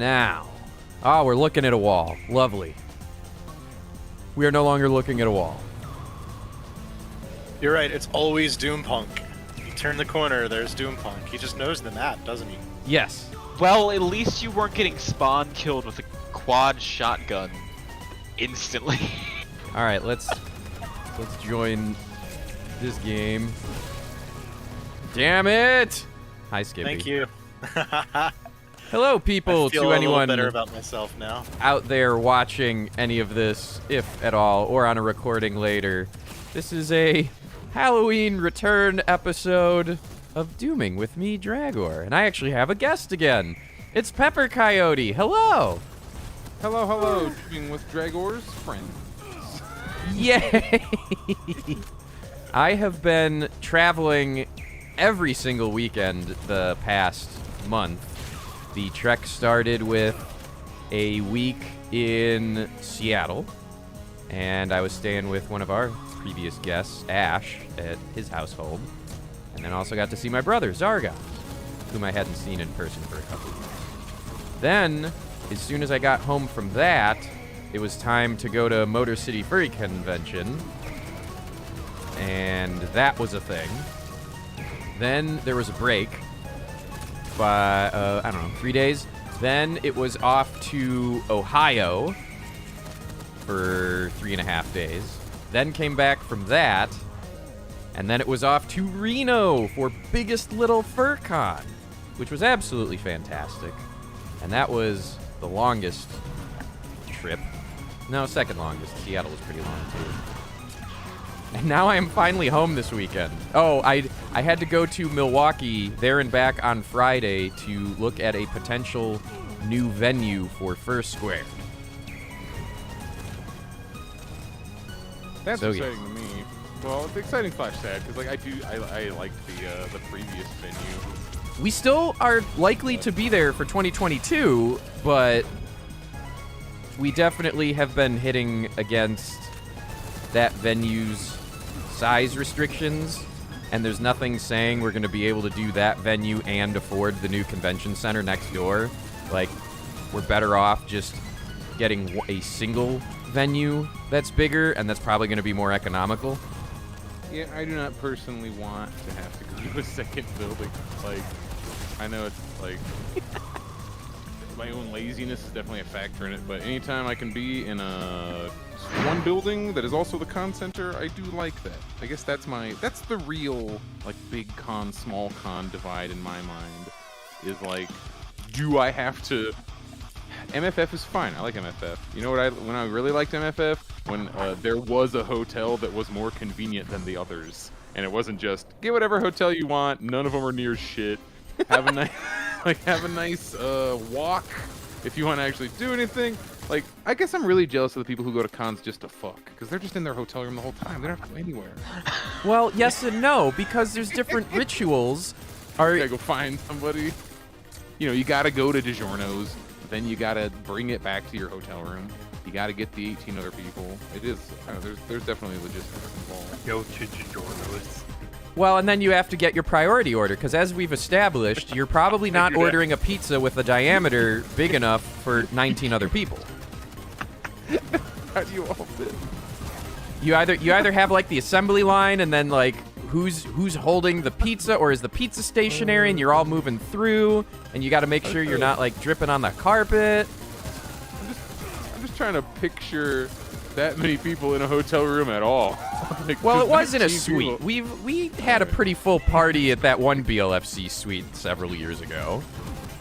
Now. Oh, we're looking at a wall. Lovely. We are no longer looking at a wall. You're right, it's always Doompunk. You turn the corner, there's Doompunk. He just knows the map, doesn't he? Yes. Well, at least you weren't getting spawn killed with a quad shotgun instantly. All right, let's join this game. Damn it! Hi, Skippy. Thank you. Hello, people. I feel to a anyone little better about myself now. out there watching any of this, if at all, or on a recording later. This is a Halloween return episode of Dooming with me, Dragor, and I actually have a guest again. It's Pepper Coyote. Hello. Hello, hello, Dooming with Dragor's friend. Yay! I have been traveling every single weekend the past month. The trek started with a week in Seattle, and I was staying with one of our previous guests, Ash, at his household, and then also got to see my brother, Zargos, whom I hadn't seen in person for a couple of years. Then, as soon as I got home from that, it was time to go to Motor City Furry Convention, and that was a thing. Then there was a break by, I don't know, 3 days. Then it was off to Ohio for 3.5 days. Then came back from that, and then it was off to Reno for Biggest Little Fur Con, which was absolutely fantastic. And that was the longest trip. No, second longest. Seattle was pretty long, too. And now I am finally home this weekend. Oh, I had to go to Milwaukee, there and back on Friday, to look at a potential new venue for Fur Square. That's So, exciting to me. Well, it's exciting / sad because like I liked the previous venue. We still are likely to be there for 2022, but we definitely have been hitting against that venue's size restrictions, and there's nothing saying we're going to be able to do that venue and afford the new convention center next door. Like, we're better off just getting a single venue that's bigger, and that's probably going to be more economical. Yeah, I do not personally want to have to go to a second building. Like, I know it's like my own laziness is definitely a factor in it, but anytime I can be in a one building that is also the con center, I do like that. I guess that's the real like big con, small con divide in my mind. Is like, do I have to? MFF is fine. I like MFF. You know what? When I really liked MFF, when there was a hotel that was more convenient than the others, and it wasn't just get whatever hotel you want. None of them are near shit. Have a nice, have a nice walk if you want to actually do anything. Like, I guess I'm really jealous of the people who go to cons just to fuck, because they're just in their hotel room the whole time. They don't have to go anywhere. Well, yes and no, because there's different rituals. You gotta go find somebody. You know, you gotta go to DiGiorno's. Then you gotta bring it back to your hotel room. You gotta get the 18 other people. It is. There's definitely logistics involved. Go to DiGiorno's. Well, and then you have to get your priority order, because as we've established, you're probably not ordering a pizza with a diameter big enough for 19 other people. How do you all fit? You either have like the assembly line, and then like who's holding the pizza, or is the pizza stationary and you're all moving through, and you got to make sure you're not like dripping on the carpet. I'm just trying to picture that many people in a hotel room at all. Like, Well, it just wasn't a 19 suite. people. We had a pretty full party at that one BLFC suite several years ago.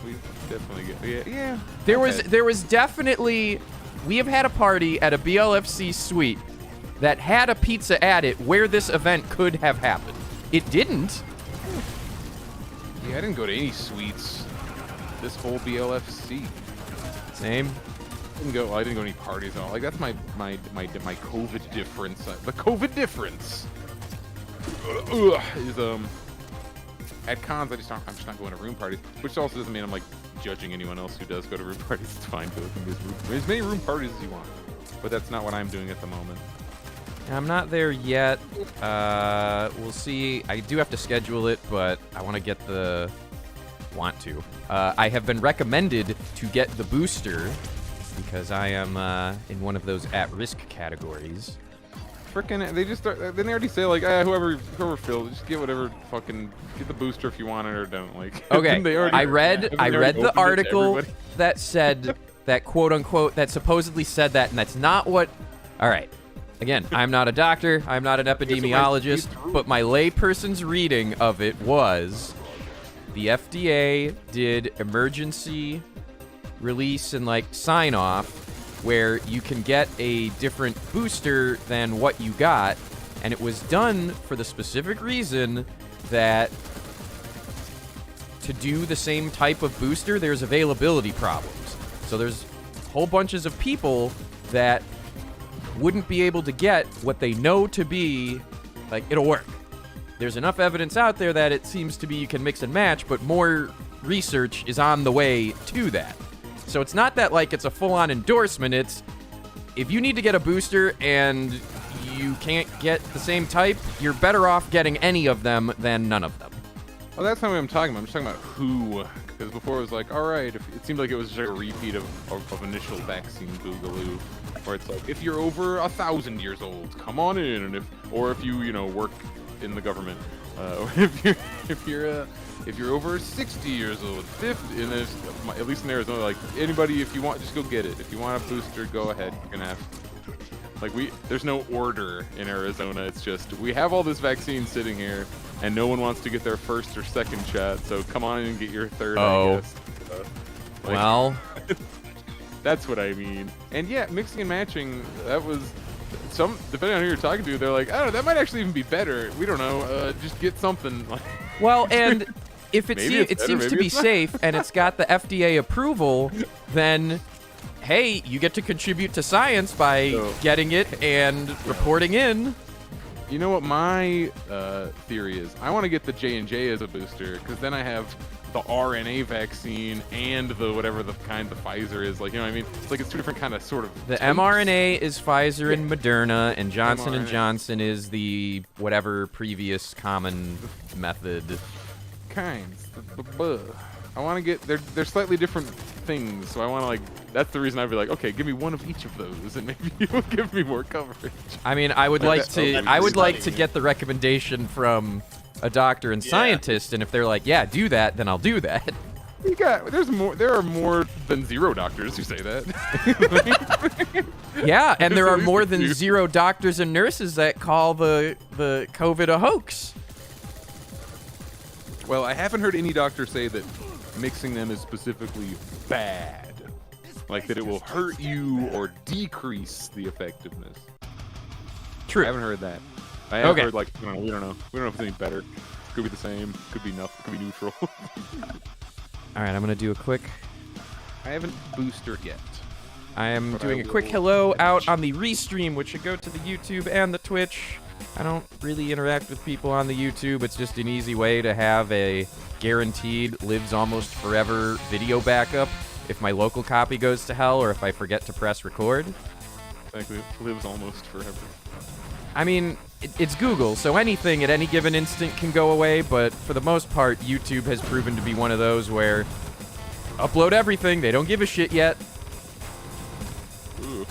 We definitely get. Yeah. There okay. was definitely, we have had a party at a BLFC suite that had a pizza at it where this event could have happened. It didn't. Yeah, I didn't go to any suites. This whole BLFC. Same. I didn't go to any parties at all. Like, that's my COVID difference. The COVID difference is at cons I'm just not going to room parties, which also doesn't mean I'm like judging anyone else who does go to room parties. It's fine to go as many room parties as you want, but that's not what I'm doing at the moment. I'm not there yet. We'll see. I do have to schedule it, but I want to get the want to. I have been recommended to get the booster because I am in one of those at-risk categories. Frickin', they just start. Then they already say like, whoever fills, just get whatever. Fucking get the booster if you want it or don't. Like, Okay, they already, I read the article everybody? that said that quote unquote that supposedly said that, and that's not what. All right. Again, I'm not a doctor, I'm not an epidemiologist, but my layperson's reading of it was the FDA did emergency release and like sign off where you can get a different booster than what you got, and it was done for the specific reason that to do the same type of booster, there's availability problems. So there's whole bunches of people that wouldn't be able to get what they know to be, like, it'll work. There's enough evidence out there that it seems to be you can mix and match, but more research is on the way to that. So it's not that, like, it's a full-on endorsement. It's, if you need to get a booster and you can't get the same type, you're better off getting any of them than none of them. Oh, that's not what I'm talking about. I'm just talking about who. Because before it was like, all right, it seemed like it was just a repeat of initial vaccine boogaloo, where it's like, if you're over 1,000 years old, come on in, and if you work in the government, if you're over 60 years old, 50, and there's, at least in Arizona, like, anybody, if you want, just go get it. If you want a booster, go ahead. You're gonna have. Like, there's no order in Arizona. It's just, we have all this vaccine sitting here, and no one wants to get their first or second shot, so come on in and get your third, I guess. Well, that's what I mean. And yeah, mixing and matching, that was depending on who you're talking to, they're like, oh, that might actually even be better. We don't know. Just get something. well, and if it seems to be it's not. safe and it's got the FDA approval, then hey, you get to contribute to science by getting it and reporting in. You know what my theory is? I want to get the J&J as a booster, because then I have the RNA vaccine and the whatever the Pfizer is. Like, you know what I mean? It's like it's two different kind of sort of The types. mRNA is Pfizer and Moderna, and Johnson & mRNA. Johnson is the whatever previous common method. Kinds. I want to get, they're slightly different things, so I want to, like, that's the reason I'd be like, okay, give me one of each of those, and maybe you'll give me more coverage. I mean, I would like to study. get the recommendation from a doctor and scientist, and if they're like, yeah, do that, then I'll do that. There are more than 0 doctors who say that. Yeah, and there So are we more could than do- 0 doctors and nurses that call the COVID a hoax. Well, I haven't heard any doctor say that mixing them is specifically bad. Like that it will hurt you or decrease the effectiveness. True. I haven't heard that. I have Okay. heard, like, we don't know. We don't know if it's any better. Could be the same. Could be nothing. Could be neutral. All right, I'm going to do a quick... I haven't boosted yet. I am But doing I a quick will hello out on the restream, which should go to the YouTube and the Twitch. I don't really interact with people on the YouTube. It's just an easy way to have a guaranteed lives almost forever video backup if my local copy goes to hell or if I forget to press record. Thankfully, it lives almost forever. I mean, it's Google, so anything at any given instant can go away, but for the most part, YouTube has proven to be one of those where upload everything, they don't give a shit yet. Ooh.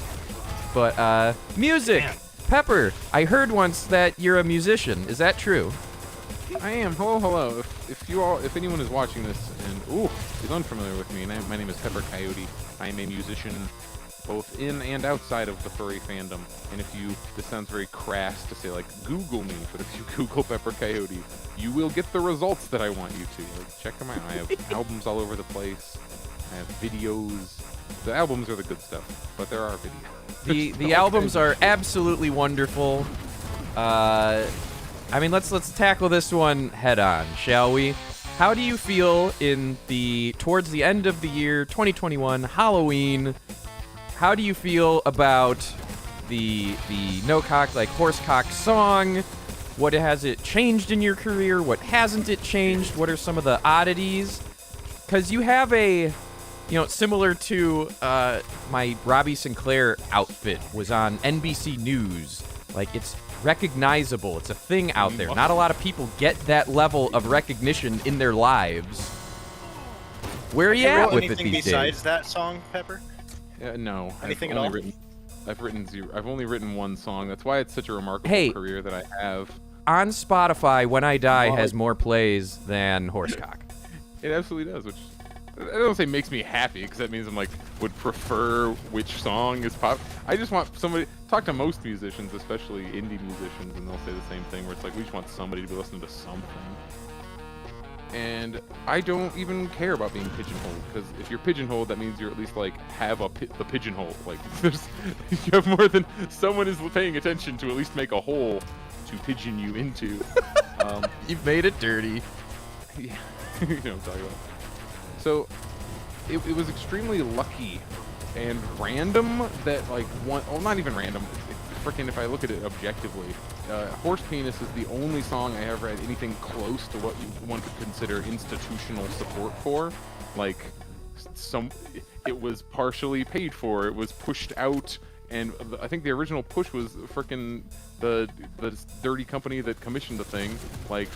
But, music! Pepper, I heard once that you're a musician. Is that true? I am. Hello. If anyone is watching this and is unfamiliar with me, my name is Pepper Coyote. I am a musician, both in and outside of the furry fandom. And this sounds very crass to say, like, Google me, but if you Google Pepper Coyote, you will get the results that I want you to. Like, check them out. I have albums all over the place. I have videos. The albums are the good stuff, but there are videos. The albums are absolutely wonderful. I mean, let's tackle this one head on, shall we? How do you feel towards the end of the year 2021 Halloween? How do you feel about the no cock like horse cock song? What has it changed in your career? What hasn't it changed? What are some of the oddities? Because you have similar to my Robbie Sinclair outfit was on NBC News. Like, it's recognizable. It's a thing out there. Not a lot of people get that level of recognition in their lives. Where are you Have you at wrote with it anything these besides days? that song, Pepper? No. Anything I've at only all? Written, I've written zero. I've only written one song. That's why it's such a remarkable Hey. career that I have. On Spotify, When I Die Oh. has more plays than Horsecock. It absolutely does, which I don't say makes me happy, because that means I'm like, would prefer which song is pop. I just want somebody, talk to most musicians, especially indie musicians, and they'll say the same thing, where it's like, we just want somebody to be listening to something. And I don't even care about being pigeonholed, because if you're pigeonholed, that means you're at least like, have the pigeonhole. Like, there's, you have more than someone is paying attention to at least make a hole to pigeon you into. You've made it dirty. Yeah, you know what I'm talking about. So, it was extremely lucky and random that, like, not even random, freaking, if I look at it objectively, Horse Penis is the only song I ever had anything close to what one could consider institutional support for. Like, it was partially paid for, it was pushed out, and I think the original push was frickin' the dirty company that commissioned the thing, like,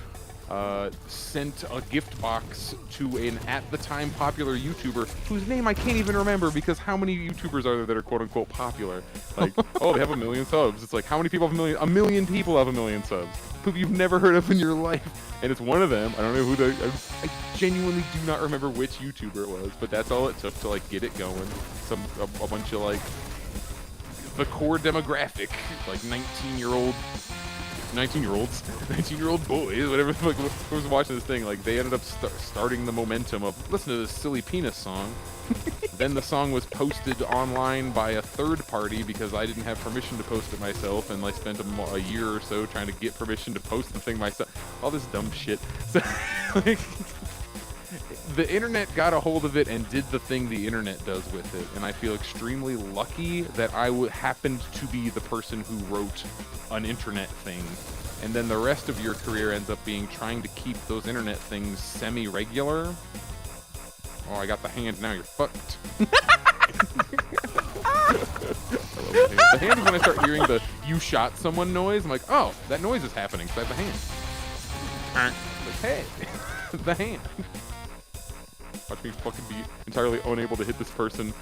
sent a gift box to an at the time popular YouTuber whose name I can't even remember, because how many YouTubers are there that are quote unquote popular? Like, oh, they have 1 million subs. It's like, how many people have 1 million? 1 million people have 1 million subs. Who you've never heard of in your life. And it's one of them. I don't know who I genuinely do not remember which YouTuber it was, but that's all it took to like get it going. A bunch of like the core demographic, like 19-year-old boys, whatever, like, who was watching this thing, like, they ended up starting the momentum of, listen to this silly penis song. Then the song was posted online by a third party, because I didn't have permission to post it myself, and I spent a year or so trying to get permission to post the thing myself. All this dumb shit. So, like, the internet got a hold of it and did the thing the internet does with it, and I feel extremely lucky that I happened to be the person who wrote an internet thing, and then the rest of your career ends up being trying to keep those internet things semi-regular. Oh, I got the hand, now you're fucked. I love the hand. The hand is when I start hearing the "you shot someone" noise. I'm like, oh, that noise is happening, so I have the hand. Like, hey, the hand. Watch me fucking be entirely unable to hit this person,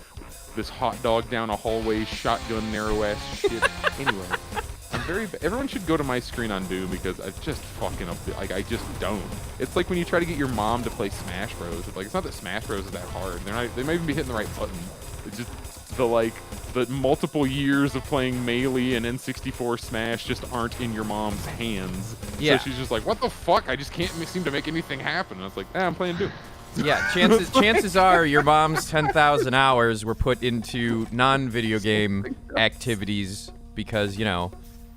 this hot dog down a hallway, shotgun, narrow-ass shit. Anyway, everyone should go to my screen on DooM, because I just fucking like, I just don't. It's like when you try to get your mom to play Smash Bros. It's like, it's not that Smash Bros is that hard. They might even be hitting the right button. It's just the multiple years of playing Melee and N64 Smash just aren't in your mom's hands. Yeah. So she's just like, what the fuck? I just can't seem to make anything happen. And I was like, I'm playing DooM. Yeah, chances are your mom's 10,000 hours were put into non-video game activities, because, you know,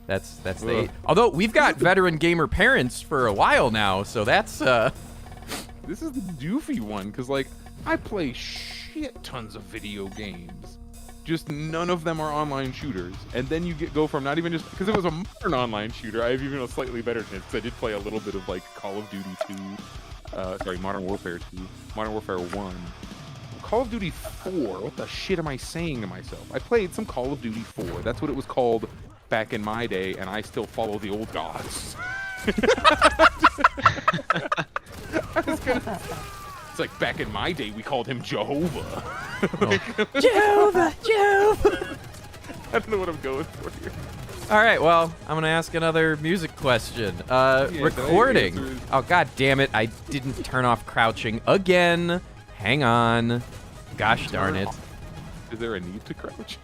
that's the... Although, we've got veteran gamer parents for a while now, so that's, This is the doofy one, because, like, I play shit tons of video games. Just none of them are online shooters. And then you go from not even just... Because it was a modern online shooter, I have even a slightly better chance, because I did play a little bit of, like, Call of Duty 2... Modern Warfare 2, Modern Warfare 1, Call of Duty 4, what the shit am I saying to myself? I played some Call of Duty 4, that's what it was called back in my day, and I still follow the old gods. It's like, back in my day, we called him Jehovah. Jehovah! I don't know what I'm going for here. All right, well, I'm gonna ask another music question. Recording. Oh, god damn it! I didn't turn off crouching again. Hang on. Gosh darn it. Is there a need to crouch?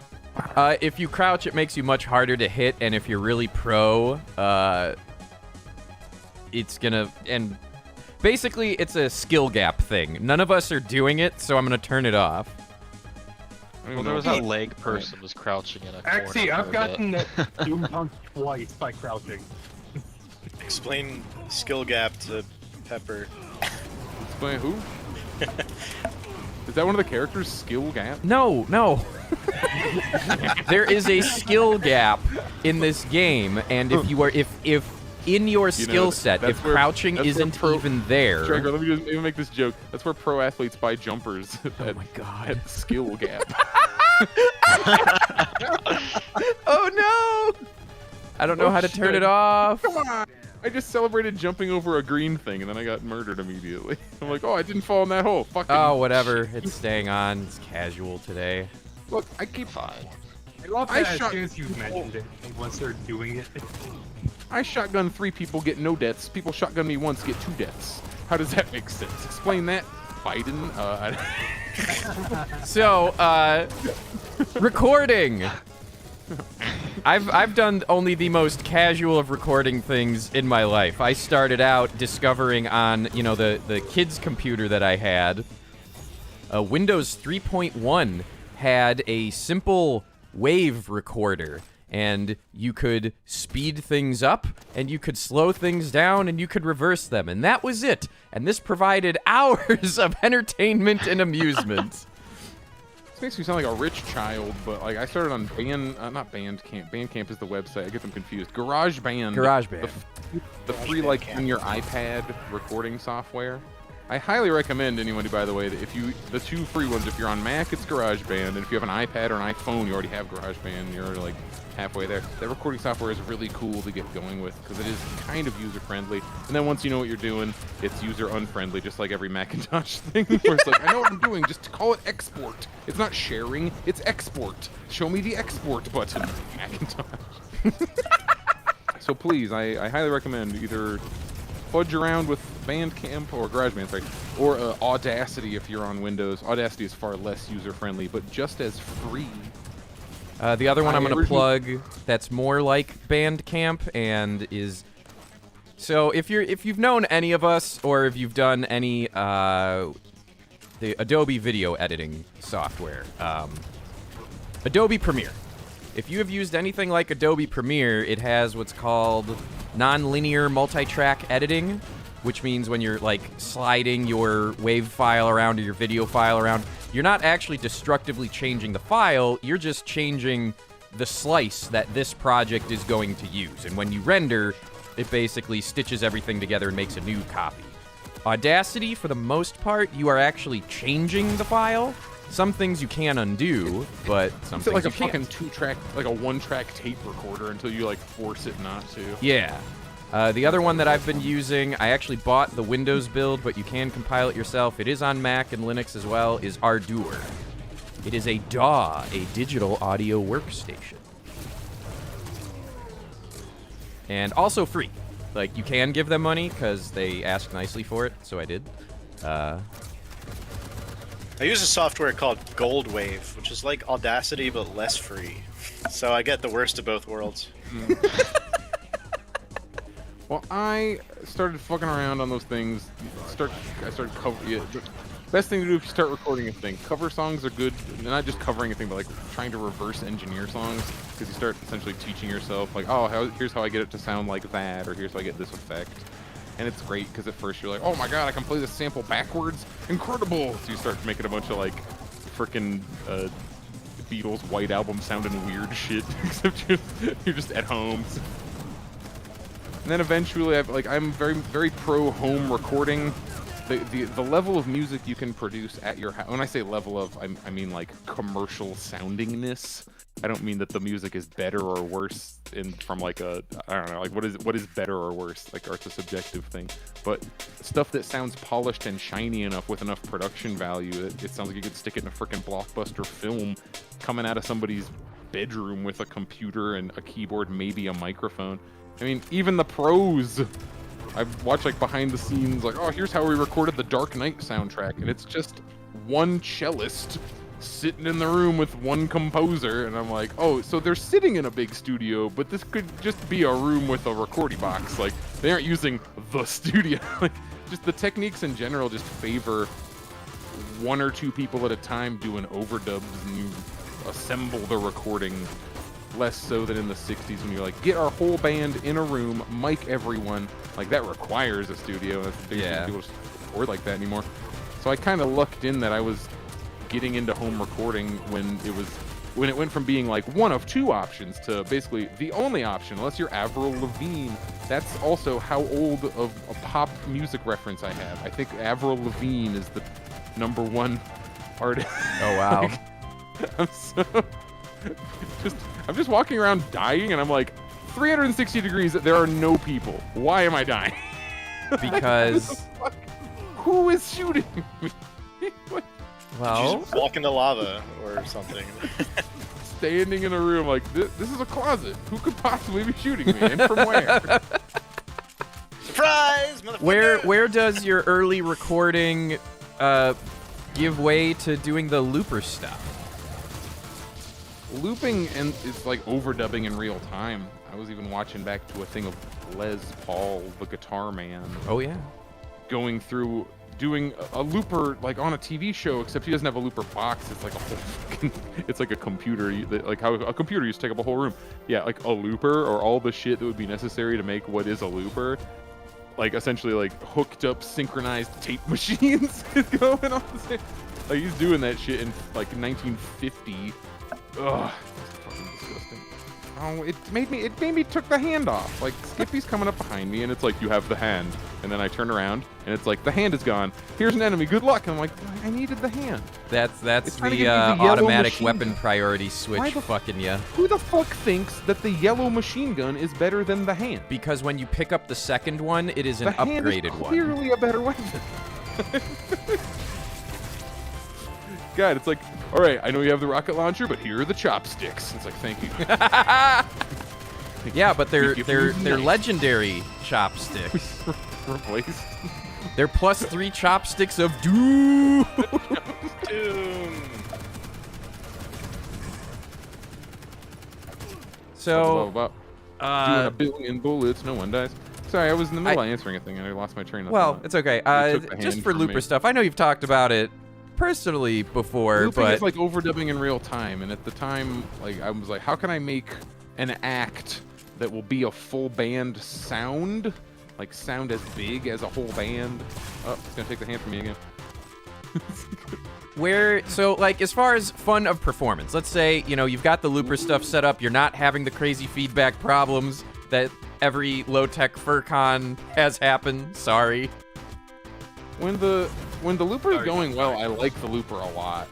If you crouch, it makes you much harder to hit, and if you're really pro, it's gonna... And basically, it's a skill gap thing. None of us are doing it, so I'm gonna turn it off. Well, there was that leg person was crouching in a corner. Actually, I've for a gotten bit. Doom punked twice by crouching. Explain skill gap to Pepper. Explain who? Is that one of the characters' skill gap? No. There is a skill gap in this game, and if you are... If in your skill set, if crouching isn't even there... Tracker, let me just even make this joke. That's where pro athletes buy jumpers Oh my god. at skill gap. Oh no! I don't know how to turn it off. Come on! I just celebrated jumping over a green thing, and then I got murdered immediately. I'm like, oh, I didn't fall in that hole. Fucking Oh, whatever. It's staying on. It's casual today. Look, I keep. Fine. I love I that as shot- soon as you mentioned it, and once they're doing it. I shotgun 3 people, get no deaths. People shotgun me once, get 2 deaths. How does that make sense? Explain that, Biden. So, recording. I've done only the most casual of recording things in my life. I started out discovering on, the kids' computer that I had, Windows 3.1 had a simple wave recorder. And you could speed things up, and you could slow things down, and you could reverse them. And that was it. And this provided hours of entertainment and amusement. This makes me sound like a rich child, but like I started on not Bandcamp. Bandcamp is the website. I get them confused. GarageBand. GarageBand. The free like in your iPad recording software. I highly recommend anybody, by the way, that the 2 free ones, if you're on Mac, it's GarageBand, and if you have an iPad or an iPhone, you already have GarageBand. You're already like halfway there. That recording software is really cool to get going with because it is kind of user-friendly. And then once you know what you're doing, it's user-unfriendly, just like every Macintosh thing. Where it's like, I know what I'm doing, just call it export. It's not sharing, it's export. Show me the export button, Macintosh. So please, I highly recommend either fudge around with Bandcamp or GarageBand, sorry, or Audacity if you're on Windows. Audacity is far less user-friendly, but just as free. The other one I'm going to plug that's more like Bandcamp and is... So if you've known any of us or if you've done any the Adobe video editing software, Adobe Premiere. If you have used anything like Adobe Premiere, it has what's called non-linear multi-track editing, which means when you're like sliding your WAV file around or your video file around, you're not actually destructively changing the file, you're just changing the slice that this project is going to use. And when you render, it basically stitches everything together and makes a new copy. Audacity, for the most part, you are actually changing the file. Some things you can undo, but some It's things like a you can't. fucking 2-track, like a 1-track tape recorder until you like force it not to. Yeah. The other one that I've been using, I actually bought the Windows build, but you can compile it yourself. It is on Mac and Linux as well, is Ardour. It is a DAW, a digital audio workstation. And also free. Like, you can give them money, because they ask nicely for it, so I did. I use a software called Goldwave, which is like Audacity but less free. So I get the worst of both worlds. Well, I started fucking around on those things. I started covering. Yeah, the best thing to do if you start recording a thing, cover songs are good. Not just covering a thing, but like trying to reverse engineer songs, because you start essentially teaching yourself, like, oh, here's how I get it to sound like that, or here's how I get this effect. And it's great because at first you're like, oh my god, I can play this sample backwards, incredible! So you start making a bunch of like frickin' Beatles White Album sounding weird shit, except you're just at home. And then eventually, I'm very, very pro home recording. The level of music you can produce at your house. When I say level of, I mean like commercial soundingness. I don't mean that the music is better or worse from like I don't know, like what is better or worse? Like art's a subjective thing. But stuff that sounds polished and shiny enough with enough production value, it sounds like you could stick it in a freaking blockbuster film coming out of somebody's bedroom with a computer and a keyboard, maybe a microphone. I mean, even the pros. I've watched like behind the scenes, like, oh, here's how we recorded the Dark Knight soundtrack, and it's just one cellist sitting in the room with one composer, and I'm like, oh, so they're sitting in a big studio, but this could just be a room with a recording box. Like, they aren't using the studio. Like, just the techniques in general just favor 1 or 2 people at a time doing overdubs, and you assemble the recording. Less so than in the 60s when you're like, get our whole band in a room, mic everyone. Like, that requires a studio. That's the biggest thing. People just record like that anymore. So I kind of lucked in that I was getting into home recording when it went from being like one of 2 options to basically the only option, unless you're Avril Lavigne. That's also how old of a pop music reference I have. I think Avril Lavigne is the #1 artist. Oh, wow. I'm just walking around dying, and I'm like, 360 degrees, there are no people. Why am I dying? Because, Who is shooting me? What? well, Just walk into lava or something. Standing in a room like this is a closet. Who could possibly be shooting me, and from where? Surprise, motherfucker! where does your early recording give way to doing the looper stuff? Looping and it's like overdubbing in real time. I was even watching back to a thing of Les Paul, the guitar man, Oh yeah. going through doing a looper like on a TV show, except he doesn't have a looper box. It's like a whole fucking, it's like a computer, like how a computer used to take up a whole room. Yeah, like a looper or all the shit that would be necessary to make what is a looper. Like essentially like hooked up synchronized tape machines is going on. Like he's doing that shit in like 1950. Ugh, it's fucking disgusting. Oh, it made me took the hand off. Like Skippy's coming up behind me and it's like you have the hand, and then I turn around and it's like the hand is gone. Here's an enemy. Good luck. And I'm like, I needed the hand. That's It's trying to the give me the yellow automatic machine weapon gun. priority Why switch the fucking ya. Who the fuck thinks that the yellow machine gun is better than the hand? Because when you pick up the second one, it is an The hand upgraded is one. clearly a better weapon. God, it's like, all right, I know you have the rocket launcher, but here are the chopsticks. It's like, thank you. Yeah, but they're Thank you for using knife. legendary chopsticks. Replaced. They're +3 chopsticks of doom. Doom. So, Doing a billion bullets, no one dies. Sorry, I was in the middle of answering a thing and I lost my train of well, thought. it's okay. You took the Just hand for from looper me. stuff, I know you've talked about it personally before, Looping but is like overdubbing in real time, and at the time, like I was like, how can I make an act that will be a full band sound, like sound as big as a whole band? Oh, it's gonna take the hand from me again. so like as far as fun of performance, let's say, you know, you've got the looper stuff set up, you're not having the crazy feedback problems that every low-tech FurCon has happened. Sorry. When the looper is going well, I like the looper a lot.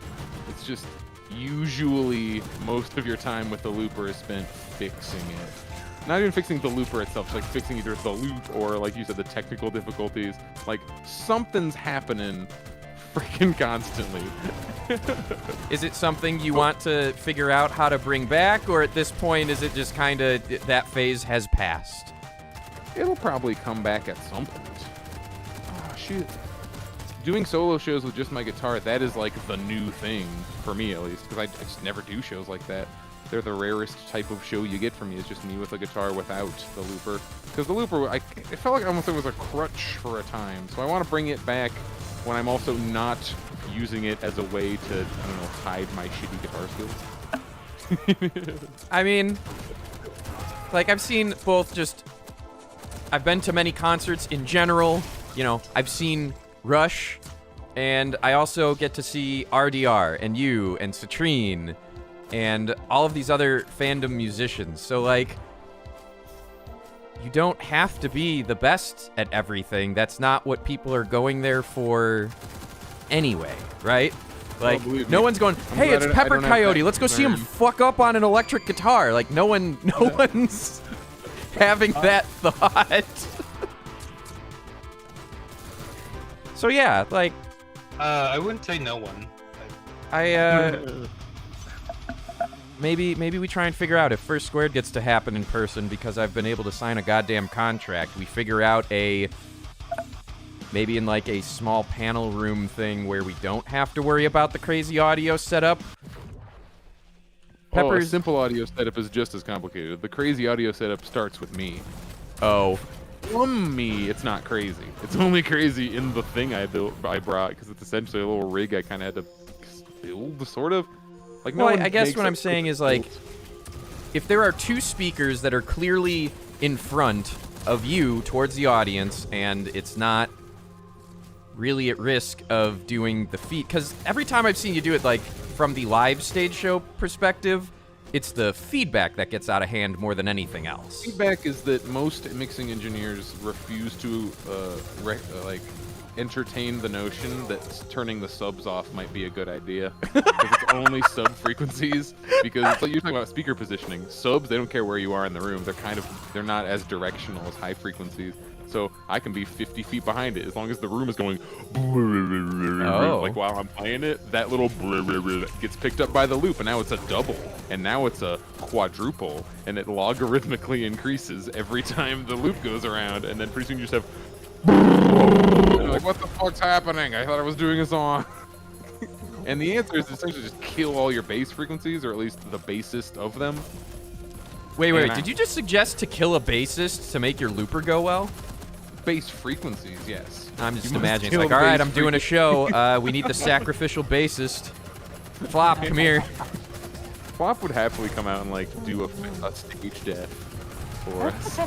It's just usually most of your time with the looper is spent fixing it. Not even fixing the looper itself, just like fixing either the loop or, like you said, the technical difficulties. Like something's happening freaking constantly. Is it something you want to figure out how to bring back, or at this point is it just kind of that phase has passed? It'll probably come back at some point. Oh, shoot. Doing solo shows with just my guitar, that is like the new thing, for me at least, because I just never do shows like that. They're the rarest type of show you get from me, is just me with a guitar without the looper. Because the looper, it felt like almost it was a crutch for a time, so I want to bring it back when I'm also not using it as a way to, I don't know, hide my shitty guitar skills. I mean, like I've seen both I've been to many concerts in general, you know, I've seen Rush, and I also get to see RDR and you and Citrine and all of these other fandom musicians. So like, you don't have to be the best at everything. That's not what people are going there for anyway, right? Like, believe no me. one's going, I'm hey, glad it's I don't Pepper have that Coyote. Let's go see him concern. fuck up on an electric guitar. Like, no one's having that thought. So yeah, like, I wouldn't say no one. maybe we try and figure out if First Squared gets to happen in person, because I've been able to sign a goddamn contract. We figure out maybe in like a small panel room thing where we don't have to worry about the crazy audio setup. A Pepper's simple audio setup is just as complicated. The crazy audio setup starts with me. Oh, From me, it's not crazy. It's only crazy in the thing I brought, because it's essentially a little rig I kind of had to build, sort of. Like, no well, one I guess makes what it I'm saying is like, if there are two speakers that are clearly in front of you towards the audience, and it's not really at risk of doing the feed, because every time I've seen you do it, like from the live stage show perspective, it's the feedback that gets out of hand more than anything else. feedback is that most mixing engineers refuse to entertain the notion that turning the subs off might be a good idea. 'Cause it's only sub frequencies because it's like you're talking about speaker positioning. Subs, they don't care where you are in the room. They're not as directional as high frequencies. So I can be 50 feet behind it as long as the room is going like while I'm playing it. That little gets picked up by the loop, and now it's a double, and now it's a quadruple, and it logarithmically increases every time the loop goes around, and then pretty soon you just have. And you're like, what the fuck's happening? I thought I was doing a song. And the answer is essentially just kill all your bass frequencies, or at least the bassist of them. Wait, did you just suggest to kill a bassist to make your looper go well? Bass frequencies, yes. I'm just You must imagining. It's kill like, all right, bass I'm doing a show. We need the sacrificial bassist. Flop, come here. Flop would happily come out and like do a stage death for us.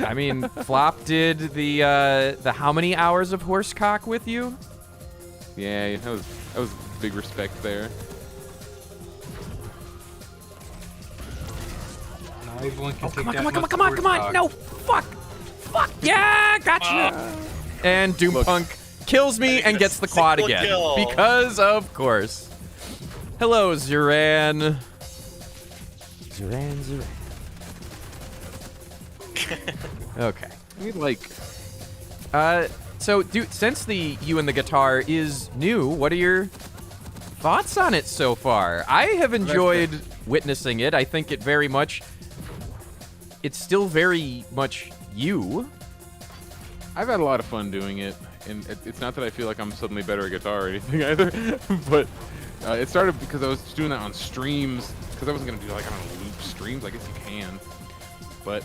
I mean, Flop did the how many hours of horsecock with you? Yeah, that was big respect there. Not everyone can take Come that on, much come on, come on. word No, talk. fuck. Yeah, gotcha. And Doom Punk kills me and gets the quad Single again. kill. Because, of course. Hello, Zuran. Zuran. Okay. I mean, like, So, dude, since the You and the Guitar is new, what are your thoughts on it so far? I have enjoyed witnessing it. I think it's still very much you. I've had a lot of fun doing it, and it's not that I feel like I'm suddenly better at guitar or anything either, but it started because I was doing that on streams, because I wasn't gonna do like, I don't know, loop streams. I guess you can, but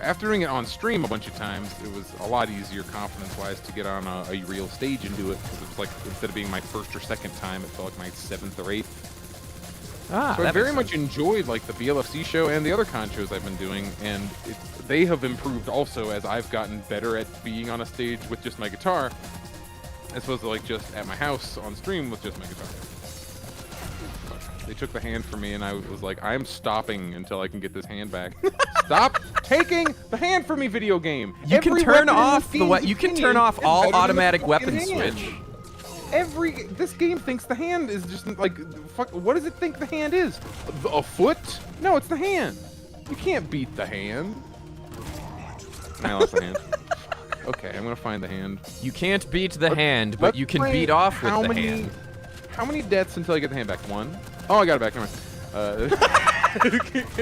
after doing it on stream a bunch of times, it was a lot easier confidence-wise to get on a real stage and do it, because it was like, instead of being my first or second time, it felt like my 7th or 8th. So I very much enjoyed like the BLFC show and the other con shows I've been doing, and they have improved also as I've gotten better at being on a stage with just my guitar, as opposed to like just at my house on stream with just my guitar. They took the hand from me, and I was like, I'm stopping until I can get this hand back. Stop taking the hand from me, video game. You can turn off you can turn off all automatic weapon hand. switch. This game thinks the hand is just like, fuck, what does it think the hand is? A foot? No, it's the hand. You can't beat the hand. I lost the hand. Okay, I'm gonna find the hand. You can't beat the hand, but you can beat off with the hand. How many deaths until I get the hand back? 1? Oh, I got it back. Never mind.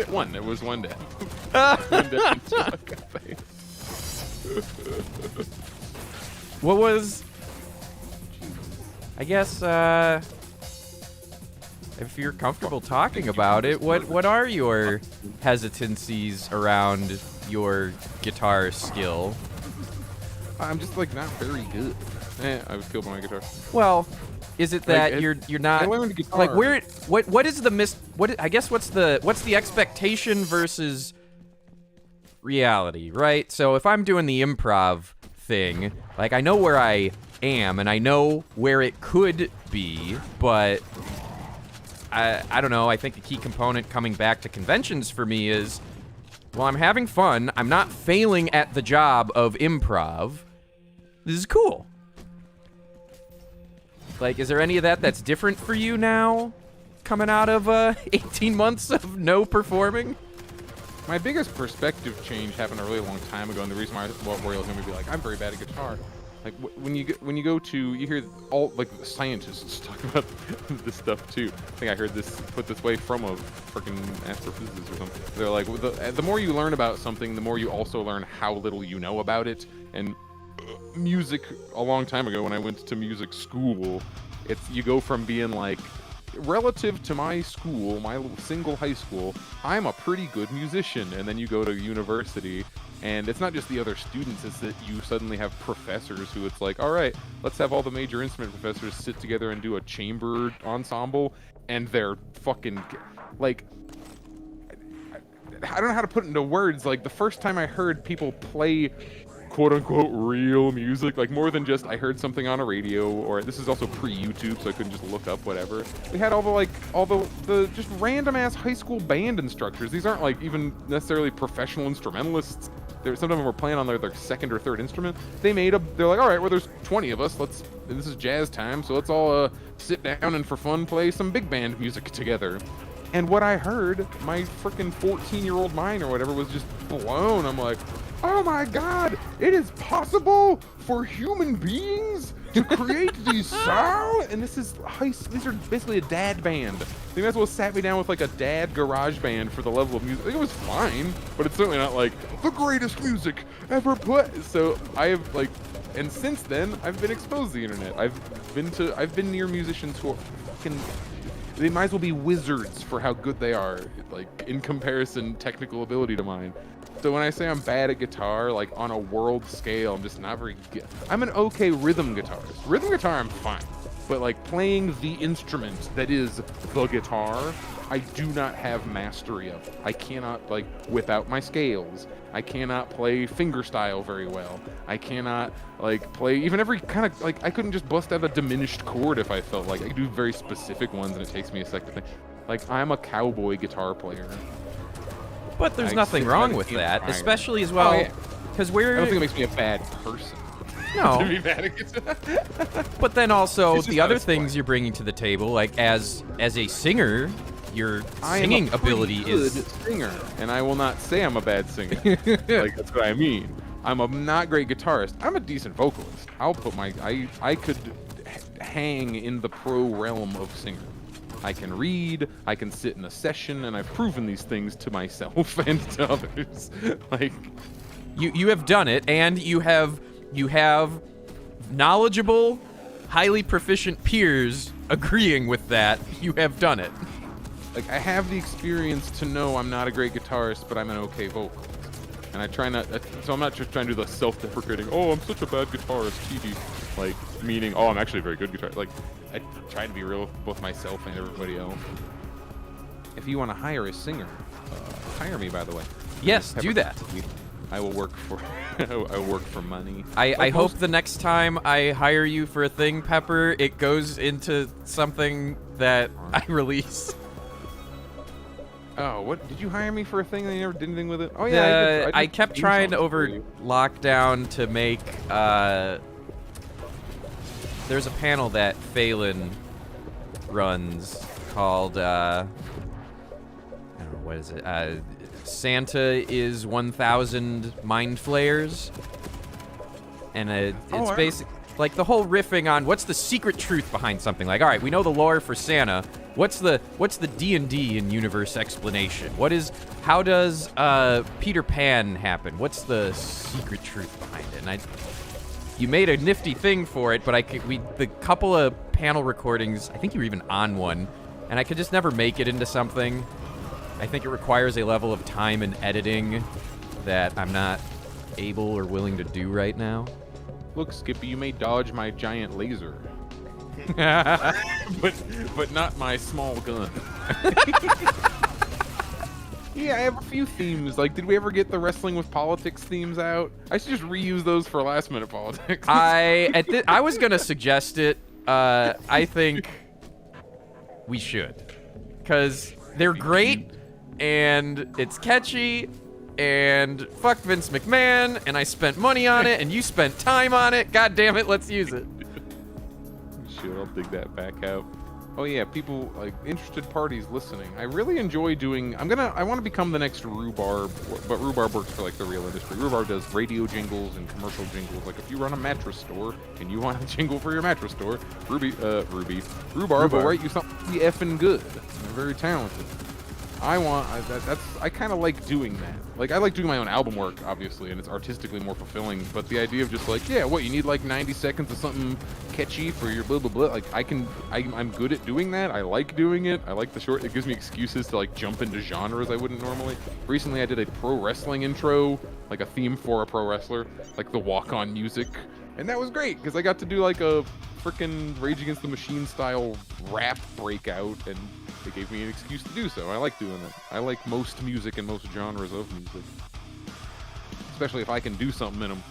1. It was 1 death. 1 death until I got the hand. What was... I guess, if you're comfortable talking about it, what are your hesitancies around your guitar skill? I'm just like not very good. I was killed by my guitar. Well, is it that Like, you're not I learned guitar. like what is the I guess what's the expectation versus reality, right? So if I'm doing the improv thing, like I know where I am and I know where it could be, but I don't know. I think the key component coming back to conventions for me is, well, I'm having fun. I'm not failing at the job of improv. This is cool. Like, is there any of that that's different for you now, coming out of 18 months of no performing? My biggest perspective change happened a really long time ago, and the reason why Royal's gonna be like, I'm very bad at guitar. Like when you go to, you hear all like the scientists talk about this stuff too. I think I heard this put this way from a freaking astrophysicist or something. They're like, the more you learn about something, the more you also learn how little you know about it. And music, a long time ago when I went to music school, you go from being like, relative to my school, my single high school, I'm a pretty good musician, and then you go to university, and it's not just the other students, it's that you suddenly have professors who it's like, all right, let's have all the major instrument professors sit together and do a chamber ensemble, and they're fucking, like, I don't know how to put it into words. Like, the first time I heard people play quote-unquote real music, like more than just I heard something on a radio, or this is also pre-YouTube, so I couldn't just look up whatever. We had all the just random ass high school band instructors. These aren't like even necessarily professional instrumentalists. Some of them were playing on their second or third instrument. They're like, all right, well, there's 20 of us. this is jazz time, so let's all sit down and for fun play some big band music together. And what I heard, my freaking 14-year-old mind or whatever was just blown. I'm like, oh my god, it is possible for human beings to create these sounds? And these are basically a dad band. They might as well sat me down with like a dad garage band for the level of music. I think it was fine, but it's certainly not like the greatest music ever put. So I have like, and since then I've been exposed to the internet. I've been near musicians who are fucking, they might as well be wizards for how good they are, like in comparison technical ability to mine. So when I say I'm bad at guitar, like on a world scale, I'm just not very good. I'm an okay rhythm guitarist. Rhythm guitar, I'm fine. But like playing the instrument that is the guitar, I do not have mastery of. I cannot like whip out my scales. I cannot play fingerstyle very well. I cannot like play even every kind of like, I couldn't just bust out a diminished chord if I felt like. I do very specific ones and it takes me a sec to think. Like I'm a cowboy guitar player. But there's nothing wrong with that, especially as well, because I don't think it makes me a bad person. No. To be bad at guitar. But then also the other things you're bringing to the table, like as a singer, your singing ability is good singer, and I will not say I'm a bad singer. Like that's what I mean. I'm a not great guitarist. I'm a decent vocalist. I'll put my I could hang in the pro realm of singer. I can read, I can sit in a session, and I've proven these things to myself and to others. Like, you have done it, and you have knowledgeable, highly proficient peers agreeing with that. You have done it. Like I have the experience to know I'm not a great guitarist, but I'm an okay vocalist. And I try not, so I'm not just trying to do the self-deprecating, oh, I'm such a bad guitarist, TD. Like, meaning, oh, I'm actually a very good guitarist. Like, I try to be real with both myself and everybody else. If you want to hire a singer, hire me, by the way. Yes, Pepper do that. Coyote. I will work for, I work for money. I hope the next time I hire you for a thing, Pepper, it goes into something that I release. Oh, what? Did you hire me for a thing and you never did anything with it? Oh, yeah, I kept trying over lockdown to make, there's a panel that Phelan runs called, I don't know, what is it? Santa is 1,000 Mind Flayers. And it's basic, like the whole riffing on what's the secret truth behind something. Like, all right, we know the lore for Santa. What's the D&D in universe explanation? How does Peter Pan happen? What's the secret truth behind it? And you made a nifty thing for it, but the couple of panel recordings, I think you were even on one, and I could just never make it into something. I think it requires a level of time and editing that I'm not able or willing to do right now. Look, Skippy, you may dodge my giant laser. but not my small gun. Yeah, I have a few themes. Like, did we ever get the Wrestling with Politics themes out? I should just reuse those for last minute politics. I was gonna suggest it. I think we should, because they're great and it's catchy. And fuck Vince McMahon, and I spent money on it, and you spent time on it. God damn it, let's use it. Shit, I'll dig that back out. Oh yeah, people, like, interested parties listening. I really enjoy doing, I want to become the next Rhubarb, but Rhubarb works for, like, the real industry. Rhubarb does radio jingles and commercial jingles. Like, if you run a mattress store, and you want a jingle for your mattress store, Rhubarb will write you something pretty effing good. They're very talented. I kind of like doing that. Like, I like doing my own album work, obviously, and it's artistically more fulfilling, but the idea of just like, yeah, what, you need like 90 seconds of something catchy for your blah, blah, blah. Like, I'm good at doing that. I like doing it. I like the short, it gives me excuses to like jump into genres I wouldn't normally. Recently, I did a pro wrestling intro, like a theme for a pro wrestler, like the walk-on music, and that was great, because I got to do like a frickin' Rage Against the Machine style rap breakout, and it gave me an excuse to do so. I like doing it. I like most music and most genres of music. Especially if I can do something in them.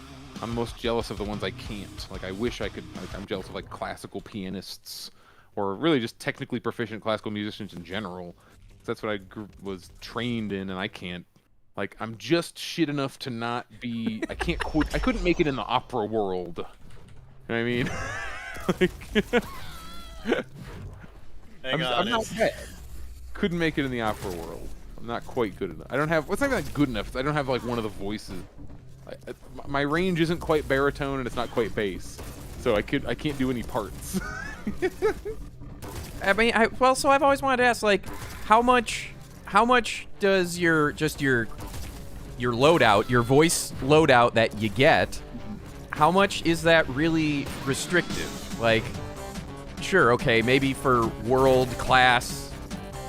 I'm most jealous of the ones I can't. Like, I wish I could, like, I'm jealous of, like, classical pianists, or really just technically proficient classical musicians in general. That's what I was trained in, and I can't. Like, I'm just shit enough to not be, I couldn't make it in the opera world. You know what I mean? Like, Hang on. I'm not it's- bad. Couldn't make it in the opera world. I'm not quite good enough. I don't have. What's not even good enough? I don't have like one of the voices. My range isn't quite baritone and it's not quite bass, so I can't do any parts. I mean, well, so I've always wanted to ask, like, how much does your loadout, your voice loadout that you get, how much is that really restrictive? Like, sure, okay, maybe for world class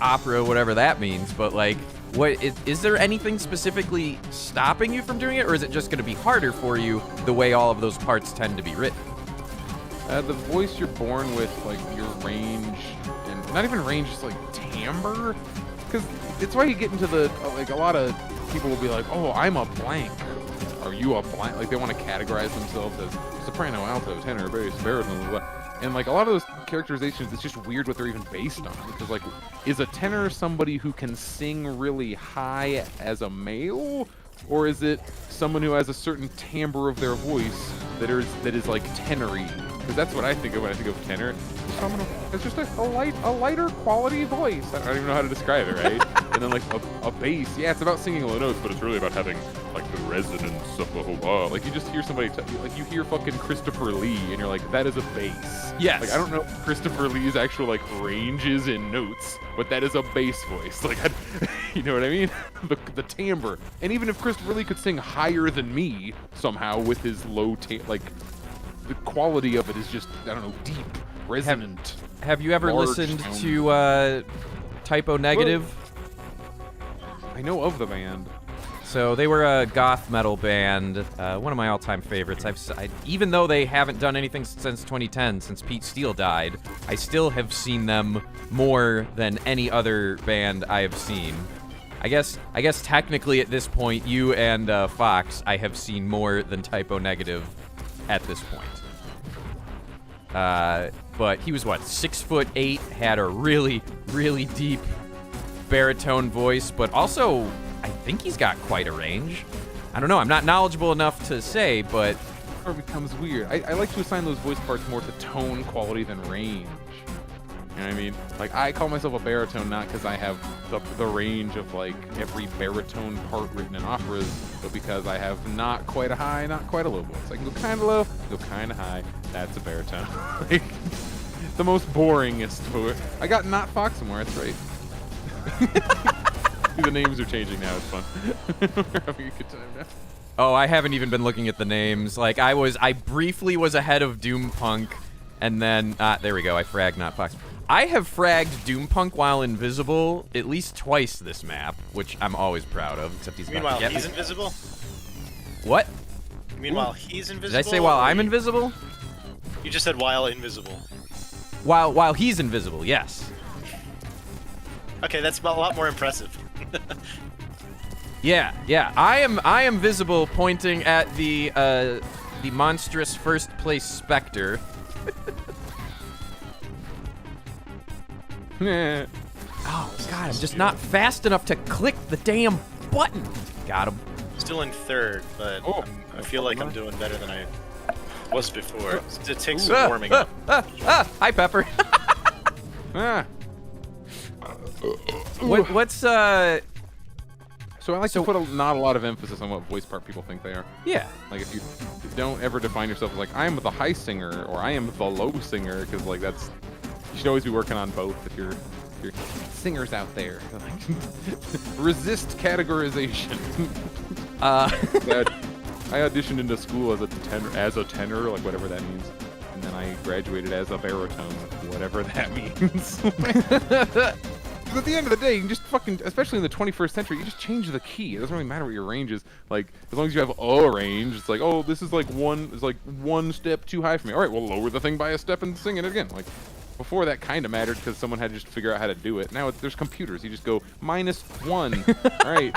opera, whatever that means, but like, what is there anything specifically stopping you from doing it, or is it just going to be harder for you the way all of those parts tend to be written? The voice you're born with, like your range, and not even range, just like timbre, because it's why you get into the like a lot of people will be like, oh, I'm a blank. Are you a blank? Like they want to categorize themselves as soprano, alto, tenor, bass, baritone, blah, blah. And like a lot of those characterizations, it's just weird what they're even based on. Because like, is a tenor somebody who can sing really high as a male, or is it someone who has a certain timbre of their voice that is like tenory? Because that's what I think of when I think of tenor. It's just a lighter quality voice. I don't even know how to describe it, right? And then like a bass, yeah, it's about singing low notes, but it's really about having like the resonance of the whole. Like you just hear somebody, like you hear fucking Christopher Lee, and you're like, that is a bass. Yes. Like I don't know Christopher Lee's actual like ranges in notes, but that is a bass voice. Like, you know what I mean? the timbre. And even if Christopher Lee could sing higher than me somehow with his low like. The quality of it is just, I don't know, deep, resonant. Have you ever large listened tone. to Typo Negative? I know of the band. So they were a goth metal band, one of my all-time favorites. Even though they haven't done anything since 2010, since Pete Steele died, I still have seen them more than any other band I have seen. I guess technically at this point, you and Fox, I have seen more than Typo Negative at this point. But he was, what, 6'8", had a really, really deep baritone voice, but also, I think he's got quite a range. I don't know, I'm not knowledgeable enough to say, but... It becomes weird. I like to assign those voice parts more to tone quality than range. You know what I mean? Like, I call myself a baritone not because I have the range of, like, every baritone part written in operas, but because I have not quite a high, not quite a low voice. I can go kind of low, go kind of high. That's a baritone. Like, the most boringest voice. I got not Foxamore, that's right. The names are changing now, it's fun. We're having a good time now. Oh, I haven't even been looking at the names. Like, I briefly was ahead of Doom Punk, and then, there we go, I fragged not Fox. I have fragged Doom Punk while invisible at least twice this map, which I'm always proud of, except he's about Meanwhile, to get he's me. invisible? What? Meanwhile, he's invisible? Did I say while or I'm you- invisible? You just said while invisible. While he's invisible, yes. Okay, that's a lot more impressive. Yeah. I am visible, pointing at the monstrous first place specter. Oh God, I'm just not fast enough to click the damn button. Got him. Still in third, but Oh. I feel like I'm doing better than I was before. It takes some warming up. Hi, Pepper. Ah. What's So I like to put not a lot of emphasis on what voice part people think they are. Yeah. Like if you don't ever define yourself as like I am the high singer or I am the low singer, because like that's you should always be working on both if you're singers out there. Like, resist categorization. I auditioned into school as a tenor, like whatever that means, and then I graduated as a baritone, whatever that means. Because at the end of the day, you can just fucking, especially in the 21st century, you just change the key. It doesn't really matter what your range is. Like, as long as you have a range, it's like, oh, this is like one step too high for me. All right, well, lower the thing by a step and sing it again. Like, before that kind of mattered because someone had to just figure out how to do it. Now there's computers. You just go -1. All right.